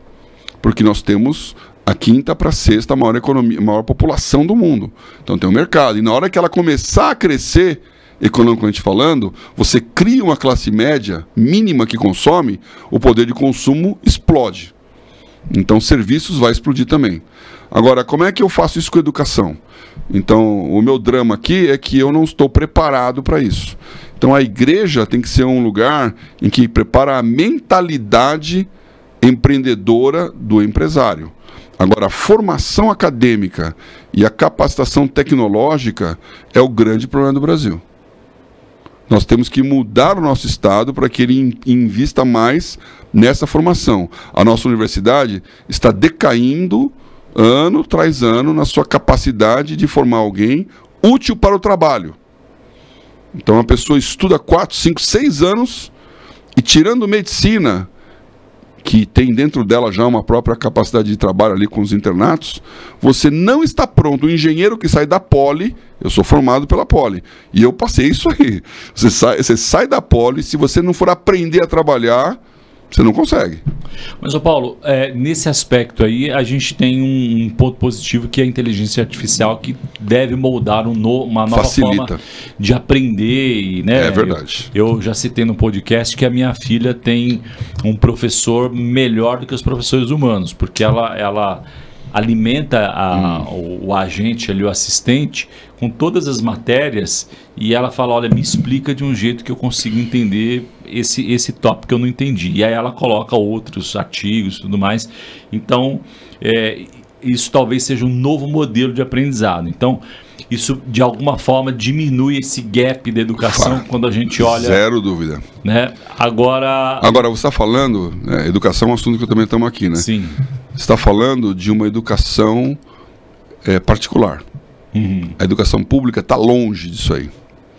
Porque nós temos a 5ª para a 6ª maior economia, maior população do mundo. Então tem um mercado. E na hora que ela começar a crescer, economicamente falando, você cria uma classe média mínima que consome, o poder de consumo explode. Então serviços vai explodir também. Agora, como é que eu faço isso com educação? Então, o meu drama aqui é que eu não estou preparado para isso. Então, a igreja tem que ser um lugar em que prepara a mentalidade empreendedora do empresário. Agora, a formação acadêmica e a capacitação tecnológica é o grande problema do Brasil. Nós temos que mudar o nosso Estado para que ele invista mais nessa formação. A nossa universidade está decaindo ano tras ano na sua capacidade de formar alguém útil para o trabalho. Então a pessoa estuda 4, 5, 6 anos e, tirando medicina, que tem dentro dela já uma própria capacidade de trabalho ali com os internatos, você não está pronto. O engenheiro que sai da Poli, eu sou formado pela Poli, e eu passei isso aí. Você sai da Poli, se você não for aprender a trabalhar, Você não consegue. Mas, ô Paulo, nesse aspecto aí, a gente tem um ponto positivo, que é a inteligência artificial, que deve moldar uma nova forma de aprender. Né? É verdade. Eu já citei no podcast que a minha filha tem um professor melhor do que os professores humanos, porque ela alimenta o agente ali, o assistente, com todas as matérias, e ela fala, olha, me explica de um jeito que eu consigo entender esse tópico que eu não entendi. E aí ela coloca outros artigos e tudo mais. Então, isso talvez seja um novo modelo de aprendizado. Então, isso de alguma forma diminui esse gap da educação quando a gente olha... Zero dúvida. Né? Agora, você está falando, educação é um assunto que também estamos aqui, né? Sim. Você está falando de uma educação particular. A educação pública está longe disso aí.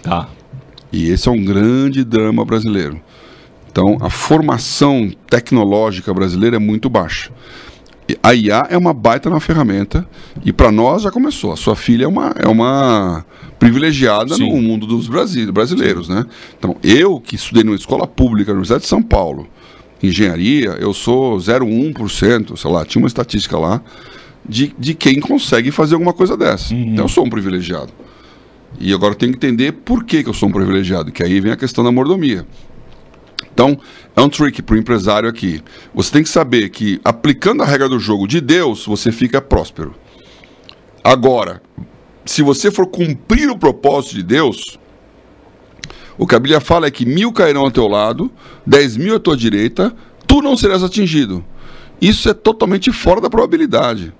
Tá. E esse é um grande drama brasileiro. Então, a formação tecnológica brasileira é muito baixa. A IA é uma baita na ferramenta, e para nós já começou. A sua filha é uma privilegiada no mundo dos brasileiros, né? Então, eu que estudei numa escola pública na Universidade de São Paulo, engenharia, eu sou 0,1%, sei lá, tinha uma estatística lá, de quem consegue fazer alguma coisa dessa. Então, eu sou um privilegiado. E agora eu tenho que entender por que eu sou um privilegiado, que aí vem a questão da mordomia. Então, é um trick para o empresário aqui. Você tem que saber que, aplicando a regra do jogo de Deus, você fica próspero. Agora, se você for cumprir o propósito de Deus, o que a Bíblia fala é que 1000 cairão ao teu lado, 10.000 à tua direita, tu não serás atingido. Isso é totalmente fora da probabilidade.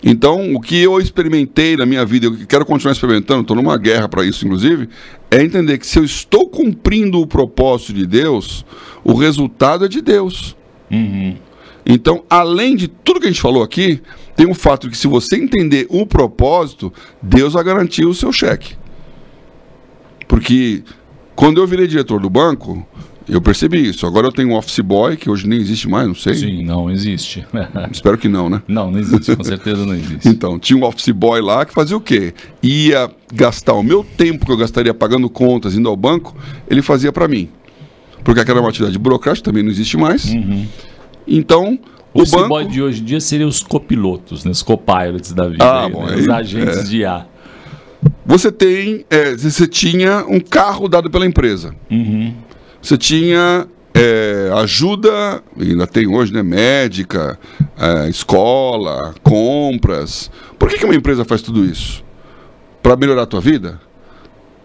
Então, o que eu experimentei na minha vida, eu quero continuar experimentando, estou numa guerra para isso, inclusive, é entender que se eu estou cumprindo o propósito de Deus, o resultado é de Deus. Então, além de tudo que a gente falou aqui, tem o fato de que se você entender o propósito, Deus vai garantir o seu cheque. Porque quando eu virei diretor do banco, eu percebi isso. Agora eu tenho um office boy, que hoje nem existe mais, não sei. Sim, não existe. Espero que não, né? Não existe, com certeza não existe. Então, tinha um office boy lá que fazia o quê? Ia gastar o meu tempo que eu gastaria pagando contas, indo ao banco, ele fazia para mim. Porque aquela é uma atividade burocrática, também não existe mais. Então, o banco... boy de hoje em dia seriam os copilotos, né? Os copilots da vida. Bom, né? Os agentes de IA. Você tinha um carro dado pela empresa. Você tinha ajuda, ainda tem hoje, né? Médica, escola, compras. Por que uma empresa faz tudo isso? Para melhorar a tua vida?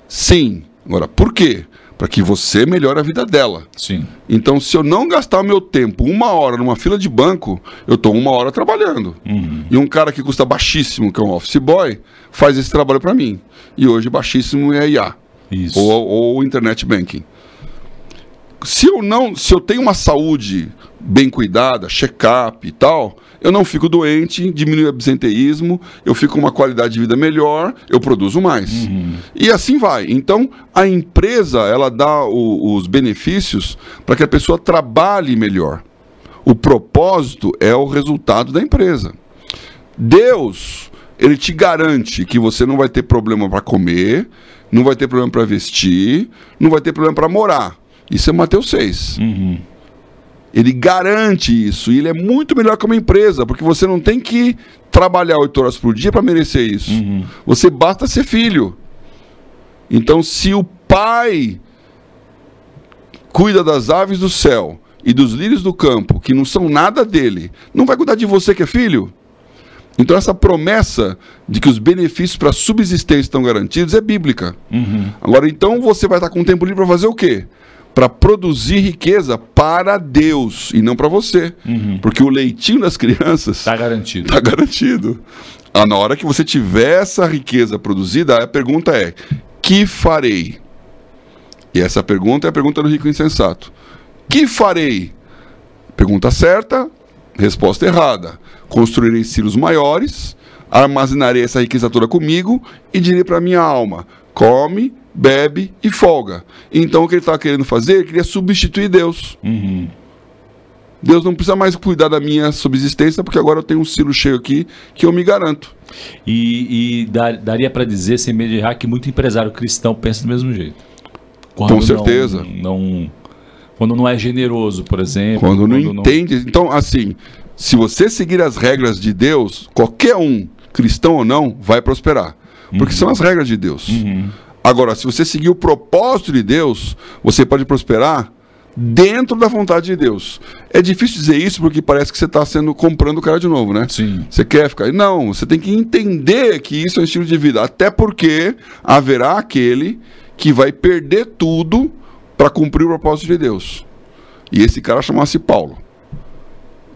Sim. Agora, por quê? Para que você melhore a vida dela. Sim. Então, se eu não gastar o meu tempo 1 hora numa fila de banco, eu estou 1 hora trabalhando. E um cara que custa baixíssimo, que é um office boy, faz esse trabalho para mim. E hoje baixíssimo é IA. Isso. Ou internet banking. Se eu tenho uma saúde bem cuidada, check-up e tal, eu não fico doente, diminui o absenteísmo, eu fico com uma qualidade de vida melhor, eu produzo mais. E assim vai. Então, a empresa, ela dá os benefícios para que a pessoa trabalhe melhor. O propósito é o resultado da empresa. Deus, ele te garante que você não vai ter problema para comer, não vai ter problema para vestir, não vai ter problema para morar. Isso é Mateus 6. Ele garante isso. E ele é muito melhor que uma empresa, porque você não tem que trabalhar 8 horas por dia para merecer isso. Você basta ser filho. Então, se o pai cuida das aves do céu e dos lírios do campo, que não são nada dele, não vai cuidar de você que é filho? Então, essa promessa de que os benefícios para a subsistência estão garantidos é bíblica. Agora, então, você vai estar com tempo livre para fazer o quê? Para produzir riqueza para Deus e não para você. Porque o leitinho das crianças... Está garantido. Está garantido. Na hora que você tiver essa riqueza produzida, a pergunta é: que farei? E essa pergunta é a pergunta do rico insensato. Que farei? Pergunta certa, resposta errada. Construirei silos maiores, armazenarei essa riqueza toda comigo e direi para minha alma: come, bebe e folga. Então o que ele estava querendo fazer? Ele queria substituir Deus. Deus não precisa mais cuidar da minha subsistência, porque agora eu tenho um silo cheio aqui que eu me garanto. E daria para dizer, sem medo de errar, que muito empresário cristão pensa do mesmo jeito. Com certeza. Quando não é generoso, por exemplo. Quando não entende. Então, assim, se você seguir as regras de Deus, qualquer um, cristão ou não, vai prosperar. Porque são as regras de Deus. Agora, se você seguir o propósito de Deus, você pode prosperar dentro da vontade de Deus. É difícil dizer isso porque parece que você está comprando o cara de novo, né? Sim. Você quer ficar... Não, você tem que entender que isso é um estilo de vida. Até porque haverá aquele que vai perder tudo para cumprir o propósito de Deus. E esse cara chama-se Paulo.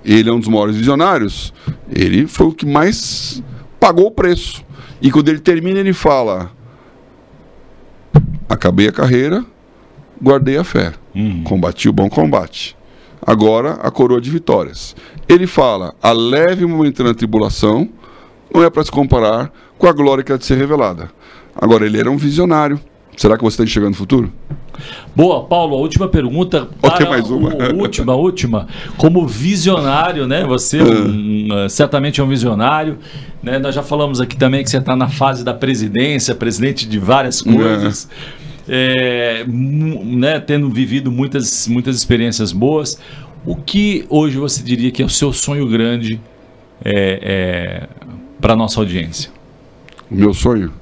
Ele é um dos maiores visionários. Ele foi o que mais pagou o preço. E quando ele termina, ele fala: acabei a carreira, guardei a fé, combati o bom combate. Agora a coroa de vitórias. Ele fala: a leve e momentânea tribulação não é para se comparar com a glória que há de ser revelada. Agora, ele era um visionário. Será que você está enxergando o futuro? Boa, Paulo, a última pergunta. Tem mais uma. Última. Como visionário, né? Você certamente é um visionário. Né? Nós já falamos aqui também que você está na fase da presidência, presidente de várias coisas. Né? Tendo vivido muitas experiências boas. O que hoje você diria que é o seu sonho grande para a nossa audiência? O meu sonho?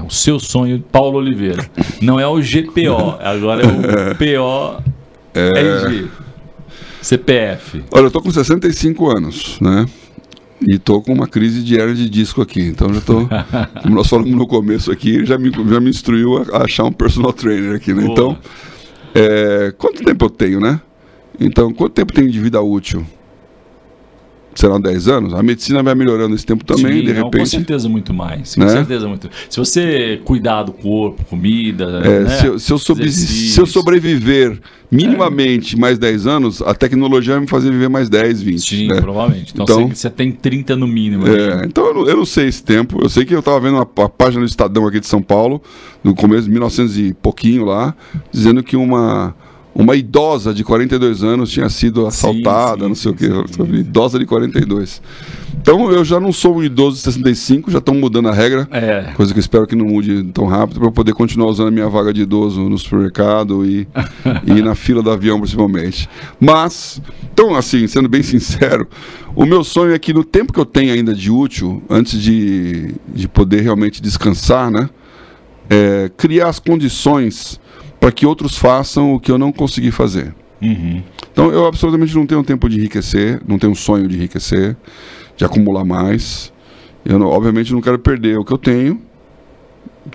O seu sonho, Paulo Oliveira. Não é o GPO, agora é o PO-RG. CPF. Olha, eu tô com 65 anos, né? E tô com uma crise de hernia de disco aqui. Então já tô, como nós falamos no começo aqui, já me instruiu a achar um personal trainer aqui, né? Boa. Então, quanto tempo eu tenho, né? Então, quanto tempo tenho de vida útil? Serão 10 anos? A medicina vai melhorando esse tempo também, de repente. Com certeza muito mais. Né? Com certeza muito. Se você cuidar do corpo, comida... né? Se eu sobreviver minimamente mais 10 anos, a tecnologia vai me fazer viver mais 10, 20. Sim, né? provavelmente. Então você tem 30 no mínimo. Então eu não sei esse tempo. Eu sei que eu estava vendo a página do Estadão aqui de São Paulo, no começo de 1900 e pouquinho lá, dizendo que uma idosa de 42 anos tinha sido assaltada, não sei o que, idosa de 42. Então eu já não sou um idoso de 65, já estão mudando a regra, coisa que eu espero que não mude tão rápido, para eu poder continuar usando a minha vaga de idoso no supermercado e na fila do avião, principalmente. Mas, então assim, sendo bem sincero, o meu sonho é que no tempo que eu tenho ainda de útil, antes de poder realmente descansar, né, criar as condições para que outros façam o que eu não consegui fazer. Então eu absolutamente não tenho tempo de enriquecer, não tenho um sonho de enriquecer, de acumular mais. Eu obviamente não quero perder o que eu tenho,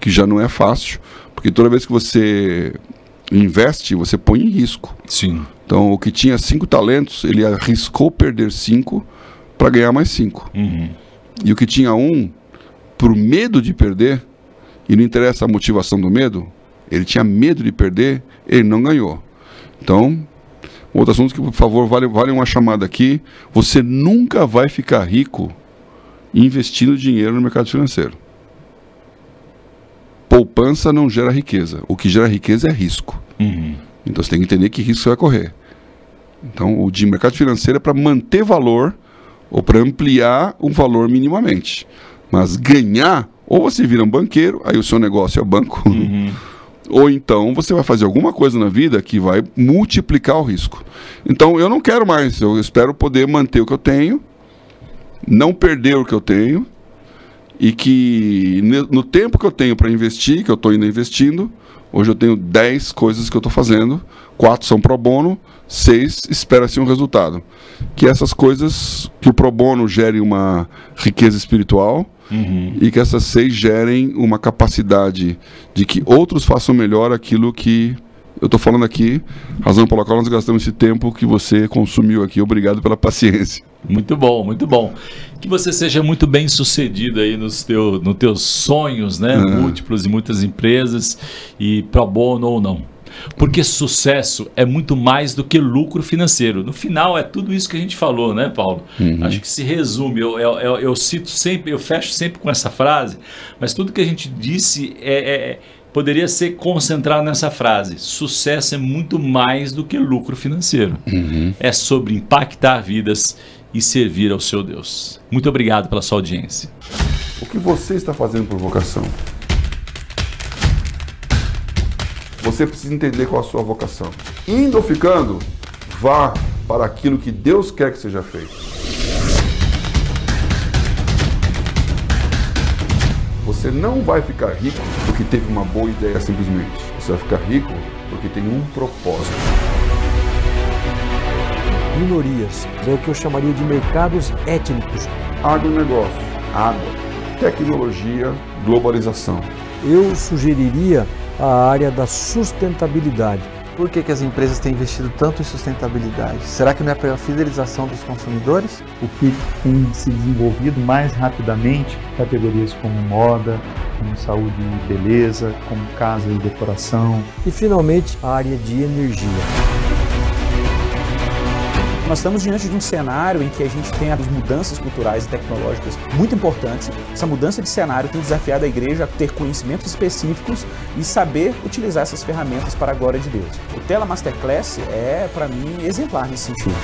que já não é fácil, porque toda vez que você investe, você põe em risco. Sim. Então o que tinha 5 talentos, ele arriscou perder 5 para ganhar mais 5. E o que tinha 1, por medo de perder, e não interessa a motivação do medo, ele tinha medo de perder, ele não ganhou. Então, outro assunto que, por favor, vale uma chamada aqui. Você nunca vai ficar rico investindo dinheiro no mercado financeiro. Poupança não gera riqueza. O que gera riqueza é risco. Então, você tem que entender que risco você vai correr. Então, o de mercado financeiro é para manter valor ou para ampliar um valor minimamente. Mas ganhar, ou você vira um banqueiro, aí o seu negócio é o banco, ou então você vai fazer alguma coisa na vida que vai multiplicar o risco. Então eu não quero mais, eu espero poder manter o que eu tenho, não perder o que eu tenho, e que no tempo que eu tenho para investir, que eu estou ainda investindo, hoje eu tenho 10 coisas que eu estou fazendo, 4 são pro bono, 6 espera-se um resultado. Que essas coisas, que o pro bono gere uma riqueza espiritual, e que essas 6 gerem uma capacidade de que outros façam melhor aquilo que eu estou falando aqui, razão pela qual nós gastamos esse tempo que você consumiu aqui. Obrigado pela paciência. Muito bom, muito bom. Que você seja muito bem sucedido aí nos teus sonhos, né? Múltiplos e muitas empresas, e pro bono ou não. Porque sucesso é muito mais do que lucro financeiro. No final é tudo isso que a gente falou, né, Paulo? Acho que se resume. Eu cito sempre, eu fecho sempre com essa frase, mas tudo que a gente disse poderia ser concentrado nessa frase. Sucesso é muito mais do que lucro financeiro. É sobre impactar vidas e servir ao seu Deus. Muito obrigado pela sua audiência. O que você está fazendo por vocação? você precisa entender qual a sua vocação. Indo ou ficando, vá para aquilo que Deus quer que seja feito. Você não vai ficar rico porque teve uma boa ideia simplesmente. Você vai ficar rico porque tem um propósito. Minorias, é o que eu chamaria de mercados étnicos. Agronegócio, água, tecnologia, globalização. Eu sugeriria a área da sustentabilidade. Por que as empresas têm investido tanto em sustentabilidade? Será que não é pela fidelização dos consumidores? O que tem se desenvolvido mais rapidamente, categorias como moda, como saúde e beleza, como casa e decoração. E, finalmente, a área de energia. Nós estamos diante de um cenário em que a gente tem as mudanças culturais e tecnológicas muito importantes. Essa mudança de cenário tem desafiado a igreja a ter conhecimentos específicos e saber utilizar essas ferramentas para a glória de Deus. O Tela Masterclass é, para mim, exemplar nesse sentido.